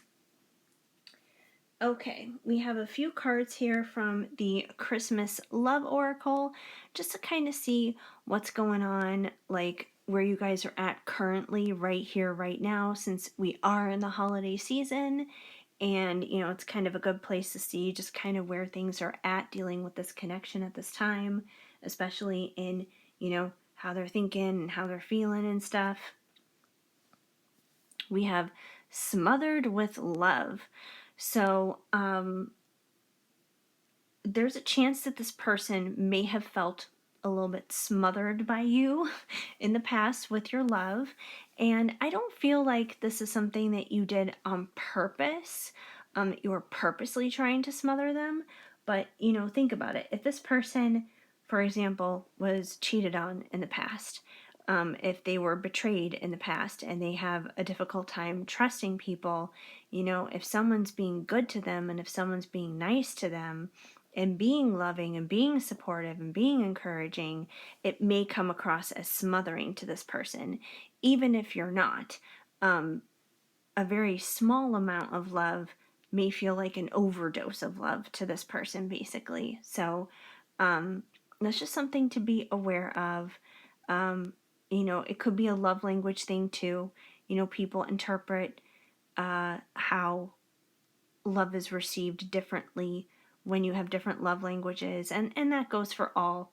Okay, we have a few cards here from the Christmas Love Oracle, just to kind of see what's going on, like where you guys are at currently, right here, right now, since we are in the holiday season. And, it's kind of a good place to see just kind of where things are at dealing with this connection at this time, especially in, how they're thinking and how they're feeling and stuff. We have Smothered with Love. So, there's a chance that this person may have felt a little bit smothered by you in the past with your love. And I don't feel like this is something that you did on purpose. You were purposely trying to smother them. But, think about it. If this person, for example, was cheated on in the past, if they were betrayed in the past and they have a difficult time trusting people, if someone's being good to them and if someone's being nice to them, and being loving and being supportive and being encouraging, it may come across as smothering to this person, even if you're not. A very small amount of love may feel like an overdose of love to this person, basically. So that's just something to be aware of. It could be a love language thing too. People interpret how love is received differently when you have different love languages, and that goes for all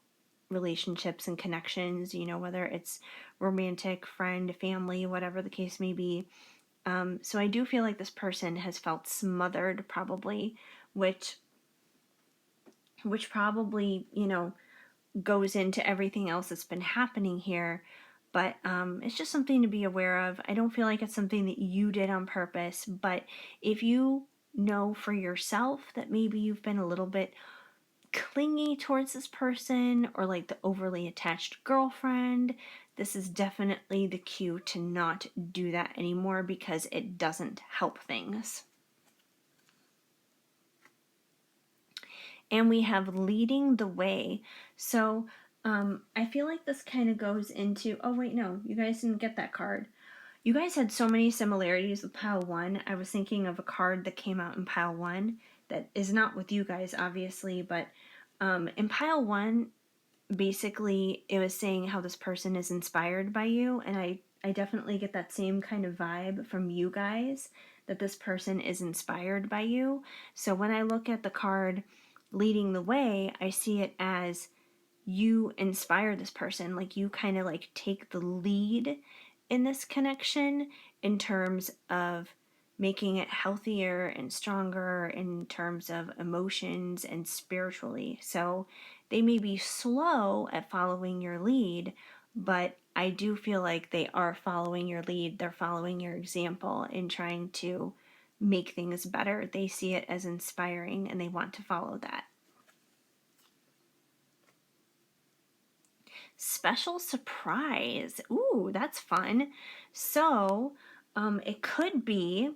relationships and connections, whether it's romantic, friend, family, whatever the case may be. So I do feel like this person has felt smothered, probably, which probably, goes into everything else that's been happening here. But it's just something to be aware of. I don't feel like it's something that you did on purpose, but if you know for yourself that maybe you've been a little bit clingy towards this person, or like the overly attached girlfriend, this is definitely the cue to not do that anymore, because it doesn't help things. And we have Leading the Way. So I feel like this kind of goes into, oh wait, no, you guys didn't get that card. You guys had so many similarities with pile 1. I was thinking of a card that came out in pile 1 that is not with you guys, obviously, but in pile 1, basically it was saying how this person is inspired by you, and I definitely get that same kind of vibe from you guys, that this person is inspired by you. So when I look at the card Leading the Way, I see it as you inspire this person, like you kind of like take the lead in this connection in terms of making it healthier and stronger in terms of emotions and spiritually. So they may be slow at following your lead, but I do feel like they are following your lead. They're following your example in trying to make things better. They see it as inspiring and they want to follow that. Special surprise. Ooh, that's fun. So, it could be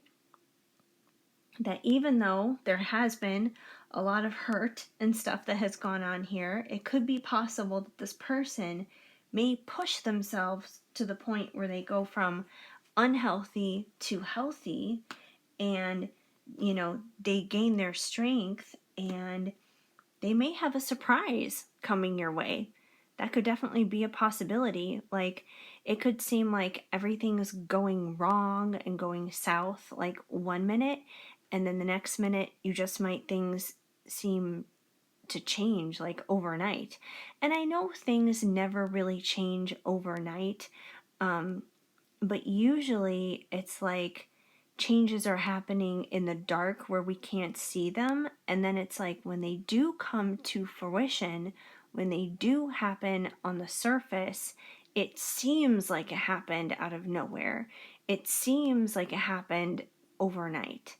that even though there has been a lot of hurt and stuff that has gone on here, it could be possible that this person may push themselves to the point where they go from unhealthy to healthy, and they gain their strength, and they may have a surprise coming your way. That could definitely be a possibility. Like, it could seem like everything's going wrong and going south, like 1 minute, and then the next minute you just might things seem to change like overnight. And I know things never really change overnight, but usually it's like changes are happening in the dark where we can't see them, and then it's like when they do come to fruition, when they do happen on the surface, it seems like it happened out of nowhere. It seems like it happened overnight.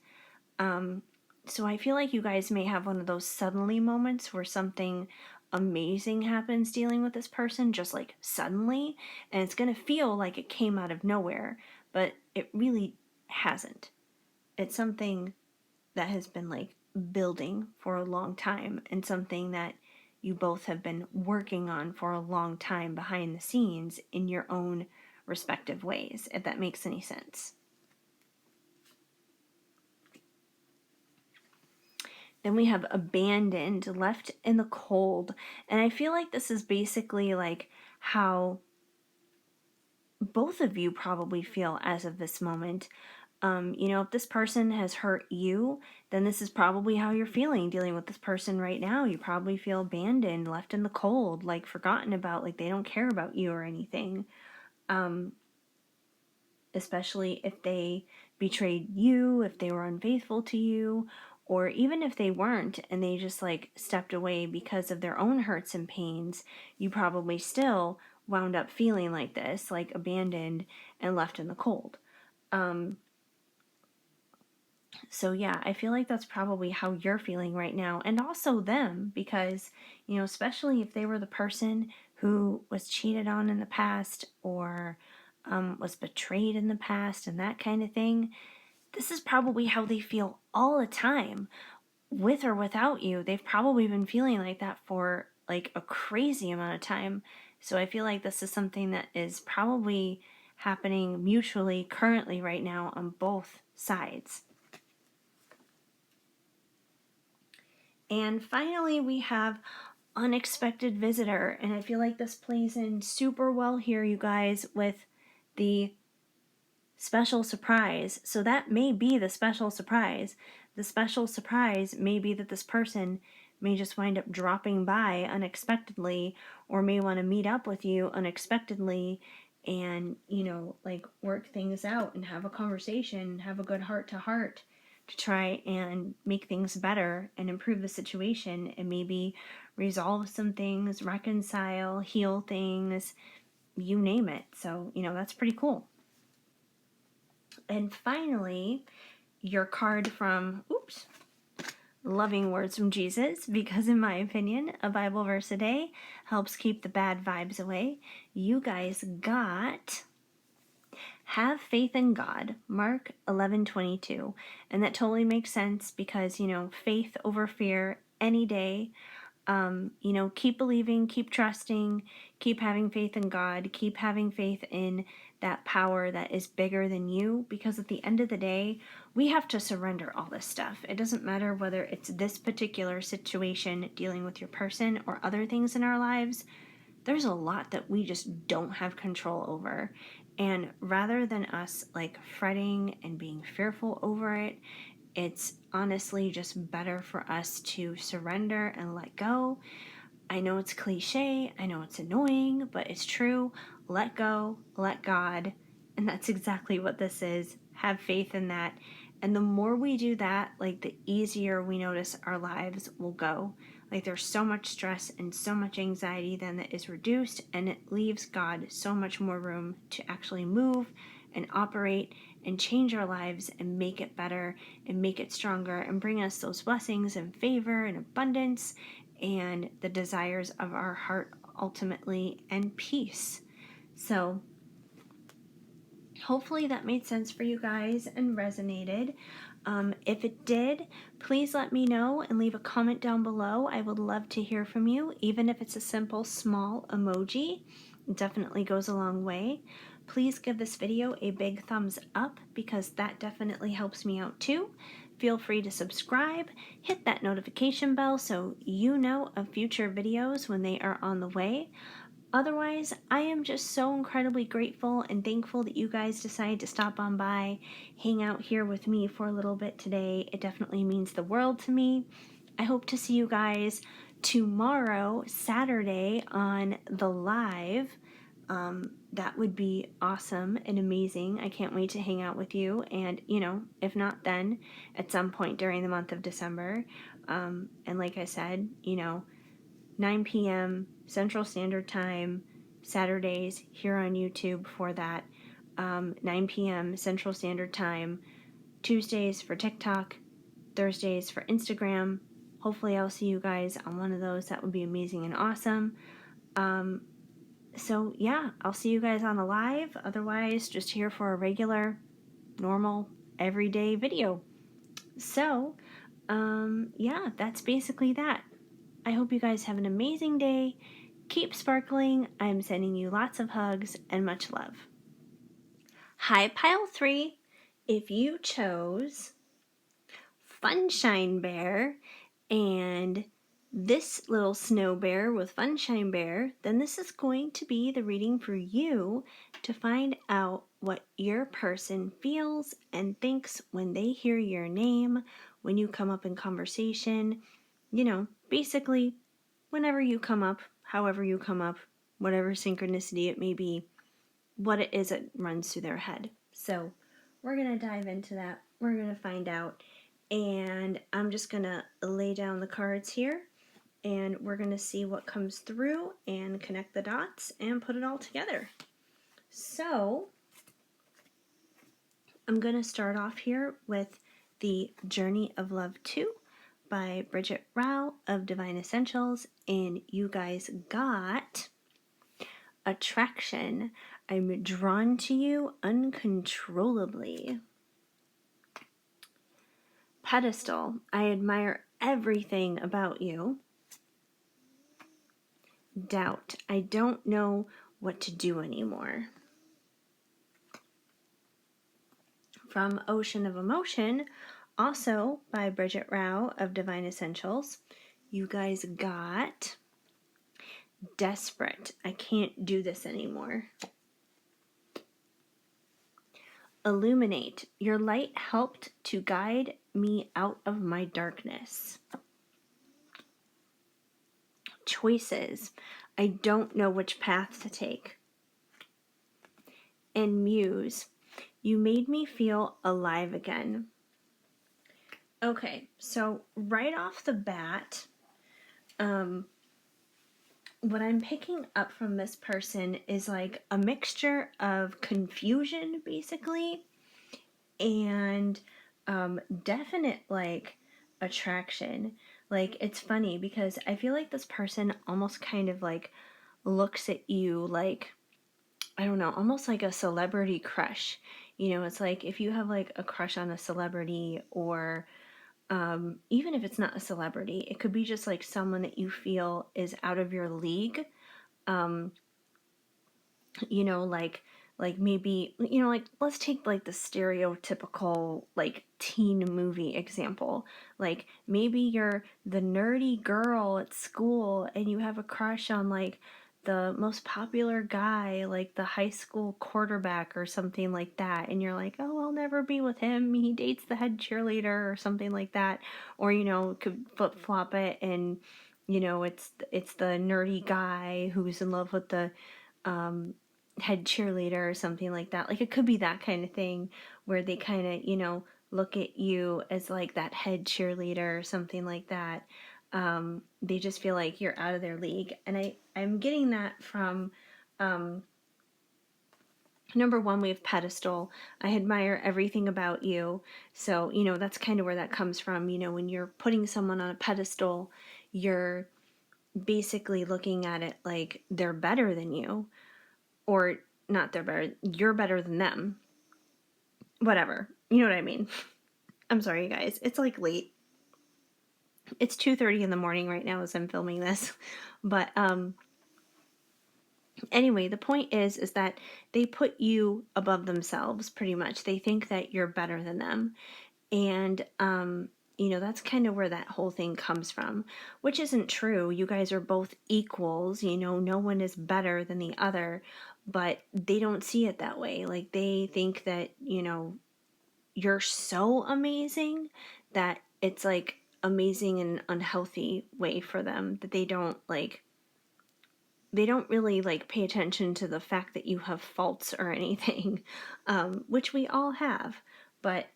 So I feel like you guys may have one of those suddenly moments where something amazing happens dealing with this person, just like suddenly, and it's going to feel like it came out of nowhere, but it really hasn't. it's something that has been like building for a long time, and something that you both have been working on for a long time behind the scenes in your own respective ways, if that makes any sense. Then we have abandoned, left in the cold. And I feel like this is basically like how both of you probably feel as of this moment. If this person has hurt you, then this is probably how you're feeling dealing with this person right now. You probably feel abandoned, left in the cold, like forgotten about, like they don't care about you or anything. Especially if they betrayed you, if they were unfaithful to you, or even if they weren't and they just like stepped away because of their own hurts and pains, you probably still wound up feeling like this, like abandoned and left in the cold. So yeah, I feel like that's probably how you're feeling right now, and also them, because, especially if they were the person who was cheated on in the past, or was betrayed in the past and that kind of thing, this is probably how they feel all the time, with or without you. They've probably been feeling like that for like a crazy amount of time. So I feel like this is something that is probably happening mutually currently right now on both sides. And finally, we have unexpected visitor. And I feel like this plays in super well here, you guys, with the special surprise. So that may be the special surprise. The special surprise may be that this person may just wind up dropping by unexpectedly, or may want to meet up with you unexpectedly and, like work things out and have a conversation, have a good heart to heart to try and make things better and improve the situation, and maybe resolve some things, reconcile, heal things, you name it. So, that's pretty cool. And finally, your card from, Loving Words from Jesus, because in my opinion, a Bible verse a day helps keep the bad vibes away. You guys got have faith in God, Mark 11:22. And that totally makes sense because, faith over fear any day. Keep believing, keep trusting, keep having faith in God, keep having faith in that power that is bigger than you, because at the end of the day, we have to surrender all this stuff. It doesn't matter whether it's this particular situation dealing with your person or other things in our lives. There's a lot that we just don't have control over. And rather than us like fretting and being fearful over it, it's honestly just better for us to surrender and let go. I know it's cliche, I know it's annoying, but it's true. Let go, let God. And that's exactly what this is. Have faith in that. And the more we do that, like the easier we notice our lives will go. Like there's so much stress and so much anxiety then that is reduced, and it leaves God so much more room to actually move and operate and change our lives and make it better and make it stronger and bring us those blessings and favor and abundance and the desires of our heart ultimately, and peace. So hopefully that made sense for you guys and resonated. If it did, please let me know and leave a comment down below. I would love to hear from you, even if it's a simple small emoji. It definitely goes a long way. Please give this video a big thumbs up, because that definitely helps me out too. Feel free to subscribe, hit that notification bell so you know of future videos when they are on the way. Otherwise, I am just so incredibly grateful and thankful that you guys decided to stop on by, hang out here with me for a little bit today. It definitely means the world to me. I hope to see you guys tomorrow, Saturday, on the live. That would be awesome and amazing. I can't wait to hang out with you. And, if not then, at some point during the month of December. And like I said, 9 p.m. Central Standard Time, Saturdays here on YouTube for that. 9 p.m. Central Standard Time, Tuesdays for TikTok, Thursdays for Instagram. Hopefully, I'll see you guys on one of those. That would be amazing and awesome. So, yeah, I'll see you guys on the live. Otherwise, just here for a regular, normal, everyday video. So, yeah, that's basically that. I hope you guys have an amazing day. Keep sparkling. I'm sending you lots of hugs and much love. Hi, Pile 3. If you chose Funshine Bear and this little snow bear with Funshine Bear, then this is going to be the reading for you to find out what your person feels and thinks when they hear your name, when you come up in conversation, basically whenever you come up, however you come up, whatever synchronicity it may be, what it is that runs through their head. So we're going to dive into that. We're going to find out. And I'm just going to lay down the cards here. And we're going to see what comes through and connect the dots and put it all together. So I'm going to start off here with the Journey of Love 2 by Bridget Rao of Divine Essentials. And you guys got Attraction. I'm drawn to you uncontrollably. Pedestal. I admire everything about you. Doubt. I don't know what to do anymore. From Ocean of Emotion, also by Bridget Rao of Divine Essentials, you guys got Desperate. I can't do this anymore. Illuminate. Your light helped to guide me out of my darkness. Choices. I don't know which path to take. And Muse. You made me feel alive again. Okay, so right off the bat, what I'm picking up from this person is like a mixture of confusion, basically, and definite like attraction. Like, it's funny because I feel like this person almost kind of like looks at you like, I don't know, almost like a celebrity crush. It's like if you have like a crush on a celebrity, or even if it's not a celebrity, it could be just like someone that you feel is out of your league. Um, like maybe, like let's take like the stereotypical like teen movie example. Like maybe you're the nerdy girl at school and you have a crush on like the most popular guy, like the high school quarterback or something like that, and you're like, oh, I'll never be with him, he dates the head cheerleader or something like that. Or could flip flop it, and it's the nerdy guy who's in love with the head cheerleader or something like that. Like, it could be that kind of thing where they kind of, look at you as like that head cheerleader or something like that. They just feel like you're out of their league. And I'm getting that from, number one, we have pedestal. I admire everything about you. So, that's kind of where that comes from. When you're putting someone on a pedestal, you're basically looking at it like they're better than you. Or not, they're better, you're better than them. Whatever. You know what I mean? I'm sorry, you guys. It's like late. It's 2:30 in the morning right now as I'm filming this. But anyway, the point is that they put you above themselves pretty much. They think that you're better than them. And that's kind of where that whole thing comes from, which isn't true. You guys are both equals, no one is better than the other, but they don't see it that way. Like, they think that, you're so amazing that it's like amazing in an unhealthy way for them, that they don't really like pay attention to the fact that you have faults or anything, which we all have. But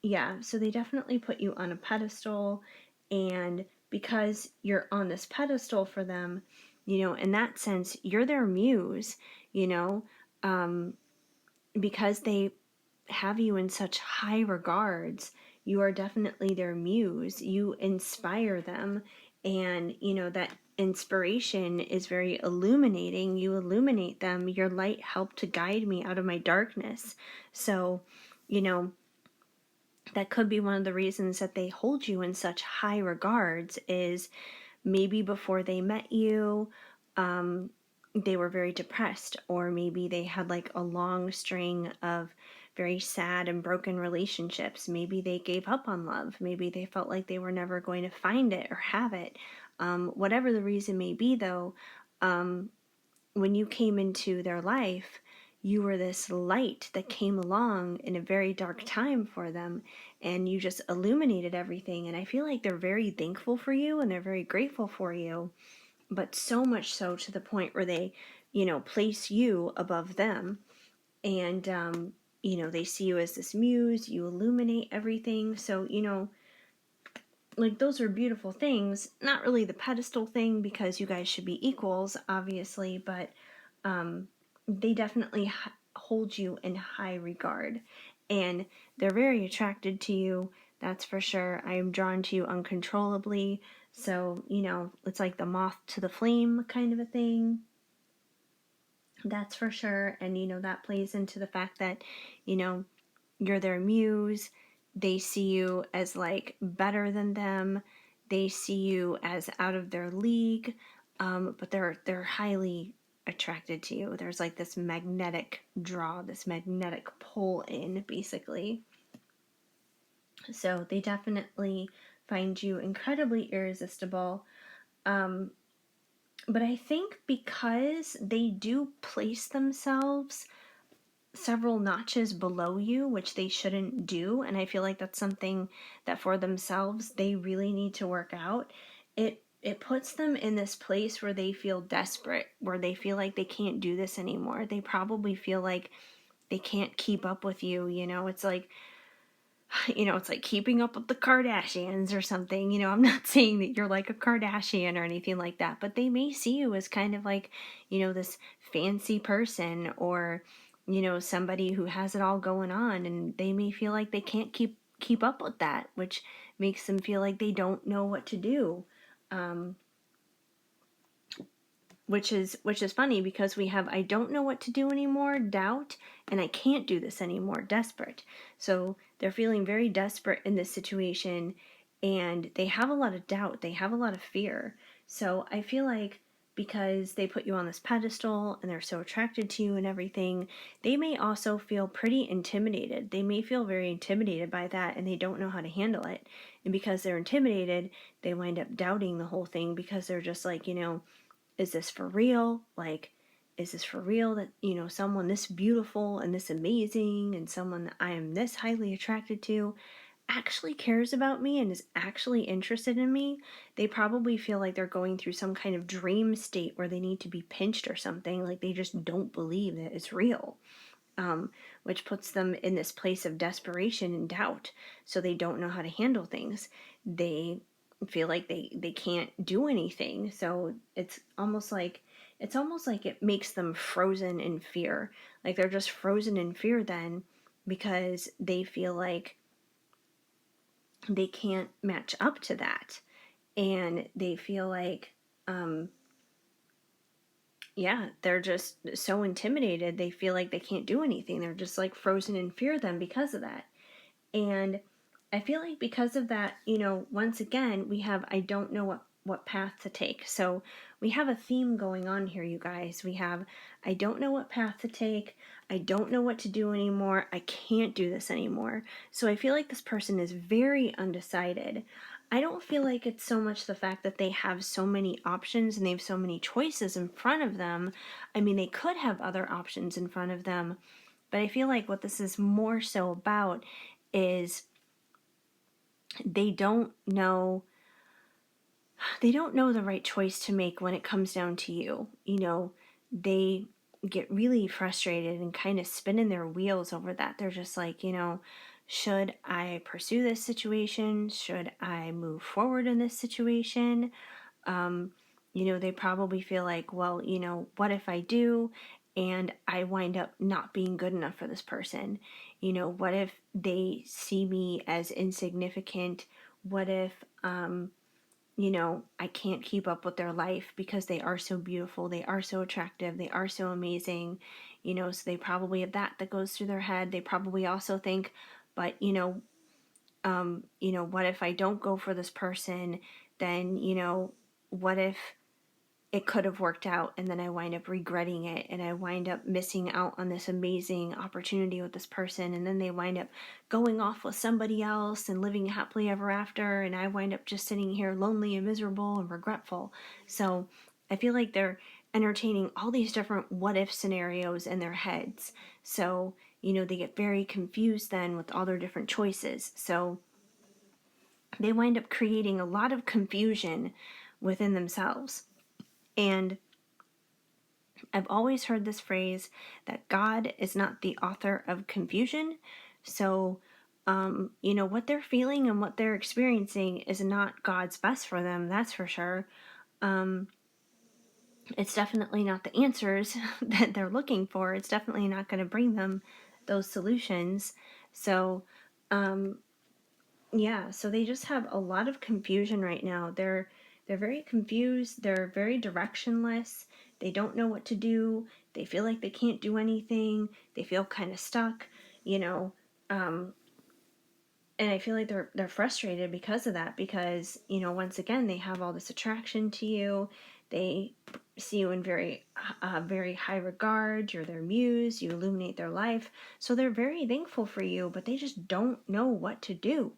yeah, so they definitely put you on a pedestal, and because you're on this pedestal for them, in that sense, you're their muse, because they have you in such high regards. You are definitely their muse. You inspire them, and that inspiration is very illuminating. You illuminate them. Your light helped to guide me out of my darkness. So you know, that could be one of the reasons that they hold you in such high regards is maybe before they met you, they were very depressed, or maybe they had like a long string of very sad and broken relationships. Maybe they gave up on love. Maybe they felt like they were never going to find it or have it. Whatever the reason may be, though, when you came into their life, you were this light that came along in a very dark time for them, and you just illuminated everything. And I feel like they're very thankful for you and they're very grateful for you, but so much so to the point where they, place you above them. And, they see you as this muse, you illuminate everything. So, like those are beautiful things. Not really the pedestal thing because you guys should be equals, obviously, but they definitely hold you in high regard, and they're very attracted to you. That's for sure. I am drawn to you uncontrollably. So, it's like the moth to the flame kind of a thing. That's for sure. And, that plays into the fact that, you're their muse. They see you as like better than them. They see you as out of their league. But they're highly attracted to you. There's like this magnetic draw, this magnetic pull in, basically. So they definitely find you incredibly irresistible. But I think because they do place themselves several notches below you, which they shouldn't do, and I feel like that's something that for themselves they really need to work out. It puts them in this place where they feel desperate, where they feel like they can't do this anymore. They probably feel like they can't keep up with you. It's like, it's like keeping up with the Kardashians or something. I'm not saying that you're like a Kardashian or anything like that, but they may see you as kind of like, this fancy person, or, somebody who has it all going on, and they may feel like they can't keep up with that, which makes them feel like they don't know what to do. Which is funny because we have I don't know what to do anymore, doubt, and I can't do this anymore, desperate. So they're feeling very desperate in this situation, and they have a lot of doubt, they have a lot of fear. So I feel like because they put you on this pedestal and they're so attracted to you and everything, they may also feel pretty intimidated. They may feel very intimidated by that, and they don't know how to handle it. And because they're intimidated, they wind up doubting the whole thing, because they're just like, is this for real? Like, is this for real that, someone this beautiful and this amazing and someone that I am this highly attracted to actually cares about me and is actually interested in me? They probably feel like they're going through some kind of dream state where they need to be pinched or something. Like they just don't believe that it's real. Which puts them in this place of desperation and doubt. So they don't know how to handle things. They feel like they can't do anything. So it's almost like it makes them frozen in fear. Like they're just frozen in fear then, because they feel like they can't match up to that. And they feel like yeah, they're just so intimidated. They feel like they can't do anything. They're just like frozen in fear then because of that. And I feel like because of that, once again, we have I don't know what path to take. So we have a theme going on here, you guys. We have I don't know what path to take. I don't know what to do anymore. I can't do this anymore. So I feel like this person is very undecided. I don't feel like it's so much the fact that they have so many options and they have so many choices in front of them. I mean, they could have other options in front of them, but I feel like what this is more so about is they don't know the right choice to make when it comes down to you. They get really frustrated and kind of spinning their wheels over that. They're just like, should I pursue this situation? Should I move forward in this situation? They probably feel like, well, what if I do and I wind up not being good enough for this person? What if they see me as insignificant? What if, I can't keep up with their life because they are so beautiful, they are so attractive, they are so amazing, so they probably have that goes through their head. They probably also think, but what if I don't go for this person? Then, what if it could have worked out and then I wind up regretting it and I wind up missing out on this amazing opportunity with this person, and then they wind up going off with somebody else and living happily ever after, and I wind up just sitting here lonely and miserable and regretful. So I feel like they're entertaining all these different what if scenarios in their heads. So, they get very confused then with all their different choices. So they wind up creating a lot of confusion within themselves. And I've always heard this phrase that God is not the author of confusion. So, what they're feeling and what they're experiencing is not God's best for them, that's for sure. It's definitely not the answers that they're looking for. It's definitely not going to bring them those solutions. So, yeah, so they just have a lot of confusion right now. They're very confused, they're very directionless. They don't know what to do. They feel like they can't do anything. They feel kind of stuck, you know. Um and I feel like they're frustrated because of that, because, once again, they have all this attraction to you. They see you in very high regard. You're their muse, you illuminate their life. So they're very thankful for you, but they just don't know what to do.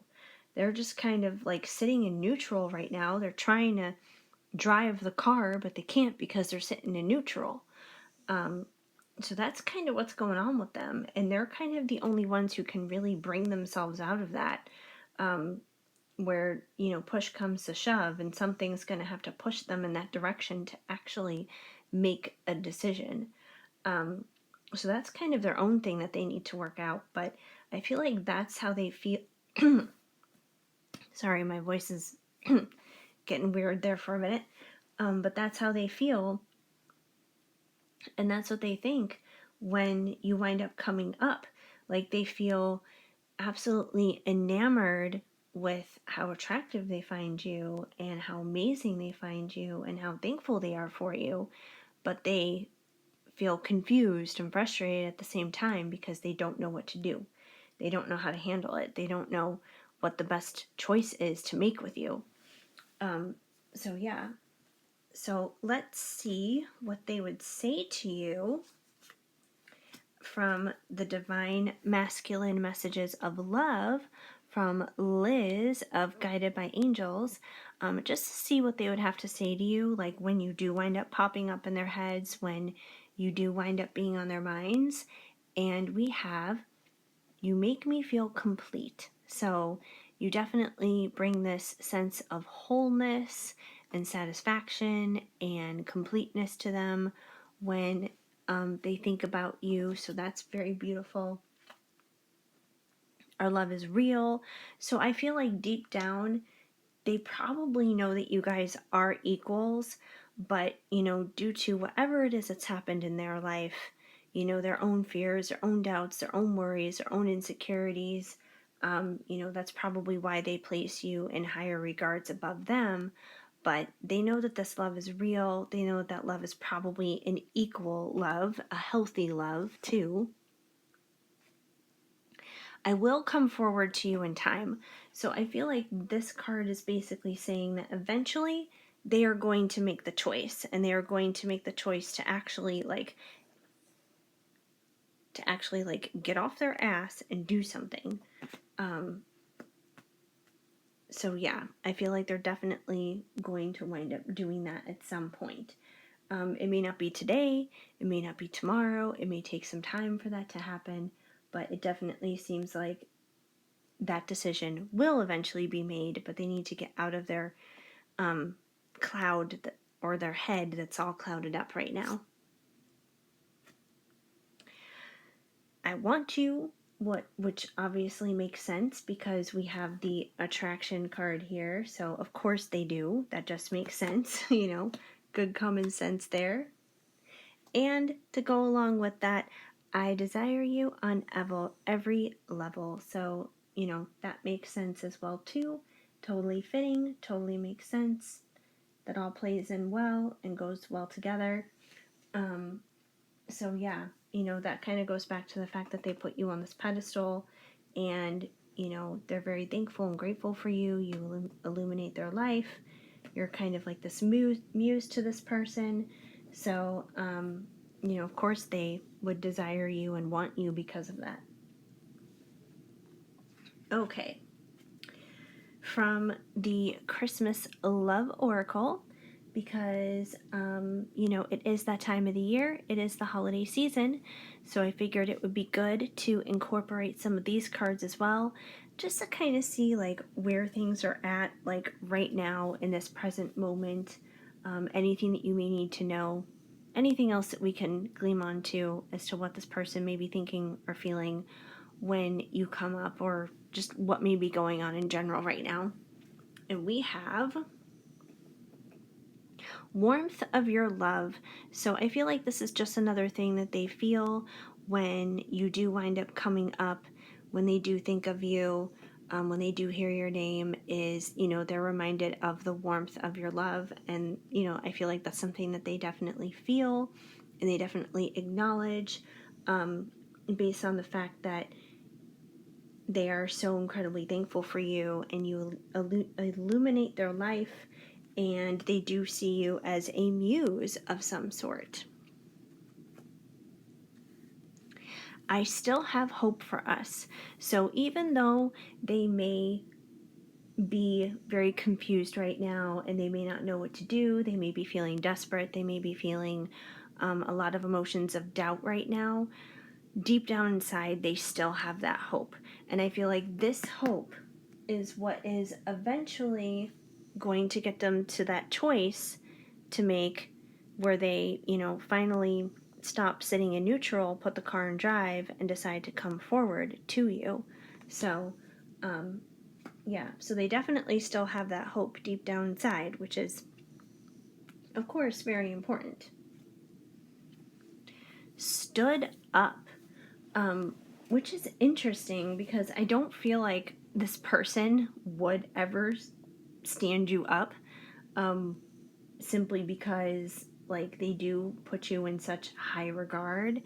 They're just kind of like sitting in neutral right now. They're trying to drive the car, but they can't because they're sitting in neutral. So that's kind of what's going on with them. And they're kind of the only ones who can really bring themselves out of that, where, push comes to shove and something's going to have to push them in that direction to actually make a decision. So that's kind of their own thing that they need to work out. But I feel like that's how they feel. Sorry, my voice is getting weird there for a minute. But that's how they feel, and that's what they think when you wind up coming up. Like, they feel absolutely enamored with how attractive they find you and how amazing they find you and how thankful they are for you, but they feel confused and frustrated at the same time because they don't know what to do. They don't know how to handle it. They don't know what the best choice is to make with you. So yeah, so let's see what they would say to you from the Divine Masculine Messages of Love from Liz of Guided by Angels, just to see what they would have to say to you, like when you do wind up popping up in their heads, when you do wind up being on their minds. And we have, you make me feel complete. So you definitely bring this sense of wholeness and satisfaction and completeness to them when they think about you. So that's very beautiful. Our love is real. So I feel like deep down, they probably know that you guys are equals, but, due to whatever it is that's happened in their life, their own fears, their own doubts, their own worries, their own insecurities, that's probably why they place you in higher regards above them. But they know that this love is real. They know that love is probably an equal love, a healthy love, too. I will come forward to you in time. So I feel like this card is basically saying that eventually they are going to make the choice, and they are going to make the choice to actually get off their ass and do something. So yeah, I feel like they're definitely going to wind up doing that at some point. It may not be today, it may not be tomorrow, it may take some time for that to happen, but it definitely seems like that decision will eventually be made, but they need to get out of their cloud or their head that's all clouded up right now. I want to, which obviously makes sense because we have the attraction card here, so of course they do. That just makes sense, good common sense there. And to go along with that, I desire you on every level. So, that makes sense as well too. Totally fitting, totally makes sense. That all plays in well and goes well together. So yeah, that kind of goes back to the fact that they put you on this pedestal, and they're very thankful and grateful for you. You illuminate their life. You're kind of like this muse to this person. So of course they would desire you and want you because of that. Okay, from the Christmas Love Oracle, because it is that time of the year. It is the holiday season, so I figured it would be good to incorporate some of these cards as well, just to kind of see like where things are at, like right now in this present moment. Anything that you may need to know, anything else that we can gleam onto as to what this person may be thinking or feeling when you come up, or just what may be going on in general right now. And we have warmth of your love. So I feel like this is just another thing that they feel when you do wind up coming up, when they do think of you, when they do hear your name, is, they're reminded of the warmth of your love. And, I feel like that's something that they definitely feel and they definitely acknowledge, based on the fact that they are so incredibly thankful for you, and you illuminate their life, and they do see you as a muse of some sort. I still have hope for us. So even though they may be very confused right now and they may not know what to do, they may be feeling desperate, they may be feeling a lot of emotions of doubt right now, deep down inside, they still have that hope. And I feel like this hope is what is eventually going to get them to that choice to make, where they, finally stop sitting in neutral, put the car in drive, and decide to come forward to you. So, so they definitely still have that hope deep down inside, which is, of course, very important. Stood up. Which is interesting because I don't feel like this person would ever stand you up, simply because like they do put you in such high regard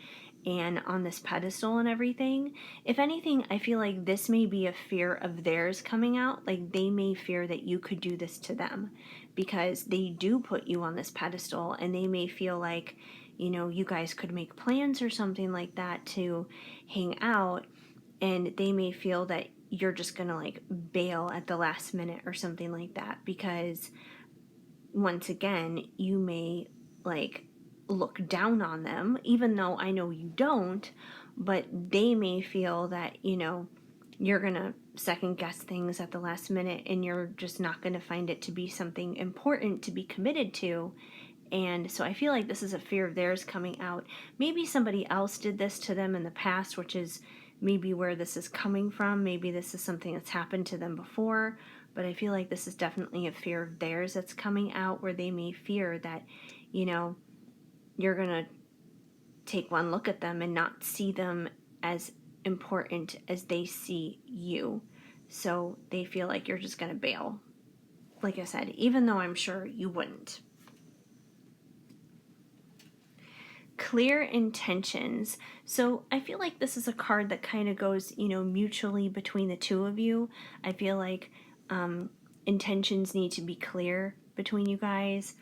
and on this pedestal and everything. If anything, I feel like this may be a fear of theirs coming out. Like they may fear that you could do this to them because they do put you on this pedestal, and they may feel like, you guys could make plans or something like that to hang out, and they may feel that you're just gonna like bail at the last minute or something like that, because once again, you may like look down on them, even though I know you don't, but they may feel that, you're going to second guess things at the last minute, and you're just not going to find it to be something important to be committed to. And so I feel like this is a fear of theirs coming out. Maybe somebody else did this to them in the past, which is maybe where this is coming from. Maybe this is something that's happened to them before, but I feel like this is definitely a fear of theirs that's coming out, where they may fear that, you're going to take one look at them and not see them as important as they see you. So they feel like you're just going to bail. Like I said, even though I'm sure you wouldn't. Clear intentions. So I feel like this is a card that kind of goes, mutually between the two of you. I feel like intentions need to be clear between you guys.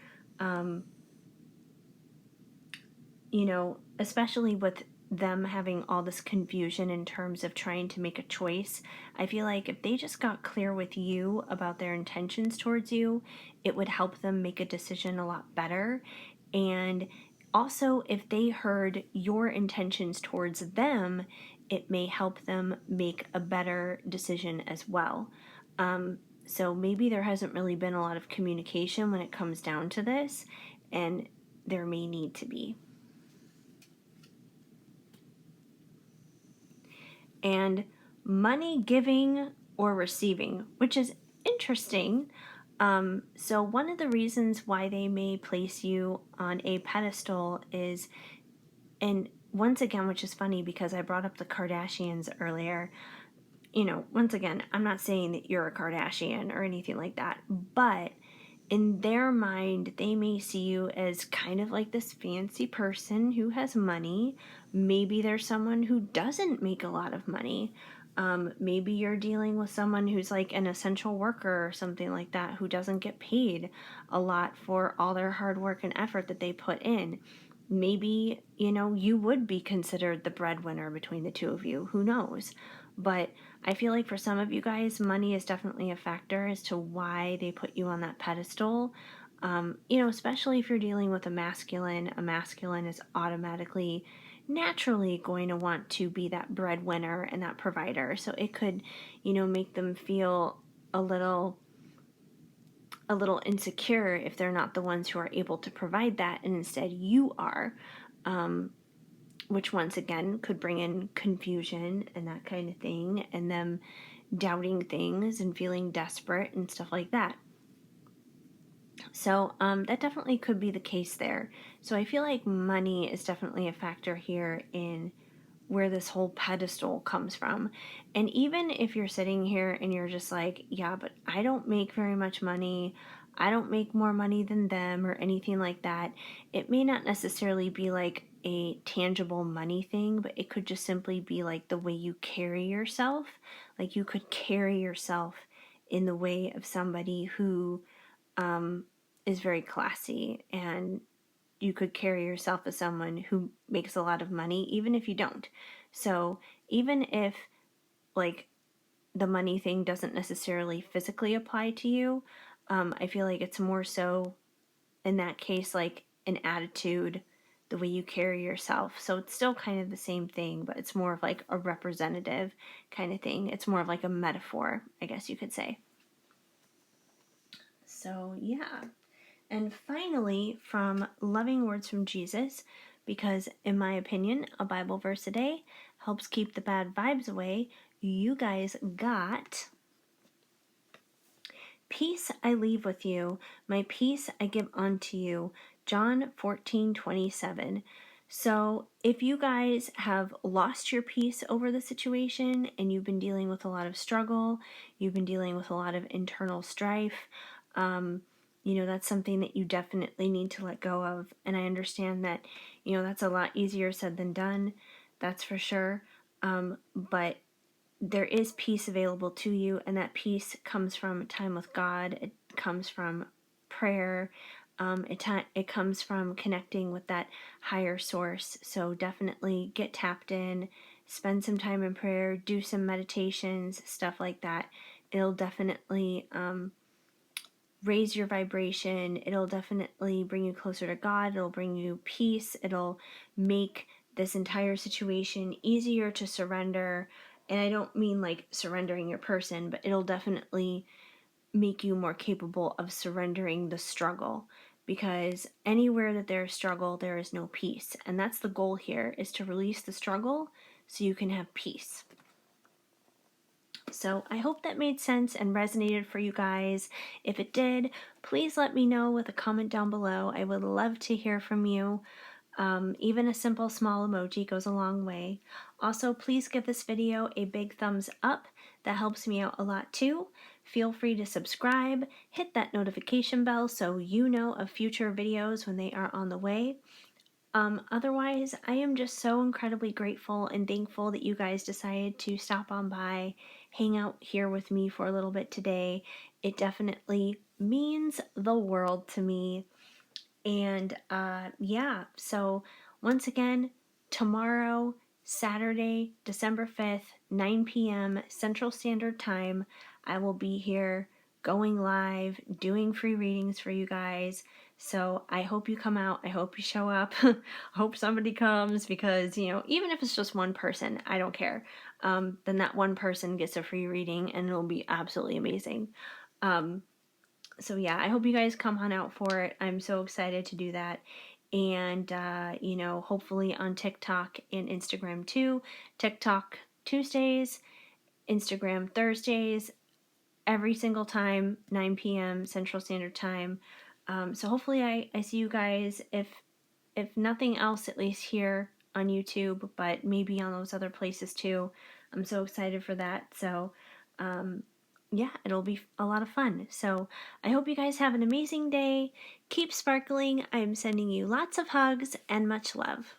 Especially with them having all this confusion in terms of trying to make a choice. I feel like if they just got clear with you about their intentions towards you, it would help them make a decision a lot better. And also, if they heard your intentions towards them, it may help them make a better decision as well. So maybe there hasn't really been a lot of communication when it comes down to this, and there may need to be. And money giving or receiving, which is interesting. So one of the reasons why they may place you on a pedestal is, and once again, which is funny because I brought up the Kardashians earlier, once again, I'm not saying that you're a Kardashian or anything like that, but in their mind, they may see you as kind of like this fancy person who has money. Maybe there's someone who doesn't make a lot of money. Maybe you're dealing with someone who's like an essential worker or something like that who doesn't get paid a lot for all their hard work and effort that they put in. Maybe, you would be considered the breadwinner between the two of you. Who knows? But I feel like for some of you guys, money is definitely a factor as to why they put you on that pedestal. Especially if you're dealing with a masculine is automatically, naturally going to want to be that breadwinner and that provider. So it could, make them feel a little insecure if they're not the ones who are able to provide that and instead you are, which once again could bring in confusion and that kind of thing, and them doubting things and feeling desperate and stuff like that. So that definitely could be the case there. So I feel like money is definitely a factor here in where this whole pedestal comes from. And even if you're sitting here and you're just like, yeah, but I don't make very much money, I don't make more money than them or anything like that, it may not necessarily be like a tangible money thing, but it could just simply be like the way you carry yourself. Like you could carry yourself in the way of somebody who is very classy, and you could carry yourself as someone who makes a lot of money, even if you don't. So, even if like the money thing doesn't necessarily physically apply to you, I feel like it's more so in that case like an attitude, the way you carry yourself. So, it's still kind of the same thing, but it's more of like a representative kind of thing. It's more of like a metaphor, I guess you could say. So, yeah. And finally, from Loving Words from Jesus, because in my opinion, a Bible verse a day helps keep the bad vibes away, you guys got: Peace I leave with you, my peace I give unto you. John 14:27. So, if you guys have lost your peace over the situation and you've been dealing with a lot of struggle, you've been dealing with a lot of internal strife, that's something that you definitely need to let go of. And I understand that, that's a lot easier said than done. That's for sure. But there is peace available to you, and that peace comes from time with God. It comes from prayer. It comes from connecting with that higher source. So definitely get tapped in, spend some time in prayer, do some meditations, stuff like that. It'll definitely raise your vibration. It'll definitely bring you closer to God. It'll bring you peace. It'll make this entire situation easier to surrender. And I don't mean like surrendering your person, but it'll definitely make you more capable of surrendering the struggle, because anywhere that there's struggle, there is no peace. And that's the goal here, is to release the struggle so you can have peace. So I hope that made sense and resonated for you guys. If it did, please let me know with a comment down below. I would love to hear from you. Even a simple small emoji goes a long way. Also, please give this video a big thumbs up. That helps me out a lot too. Feel free to subscribe, hit that notification bell so you know of future videos when they are on the way. Otherwise, I am just so incredibly grateful and thankful that you guys decided to stop on by, hang out here with me for a little bit today. It definitely means the world to me. And yeah, so once again, tomorrow, Saturday, December 5th, 9 p.m. Central Standard Time, I will be here going live, doing free readings for you guys. So I hope you come out. I hope you show up. I hope somebody comes, because, even if it's just one person, I don't care. Then that one person gets a free reading and it'll be absolutely amazing. So yeah, I hope you guys come on out for it. I'm so excited to do that. And, hopefully on TikTok and Instagram too. TikTok Tuesdays, Instagram Thursdays, every single time, 9 p.m. Central Standard Time. So hopefully I see you guys, if nothing else, at least here on YouTube, but maybe on those other places too. I'm so excited for that. So, yeah, it'll be a lot of fun. So, I hope you guys have an amazing day. Keep sparkling. I'm sending you lots of hugs and much love.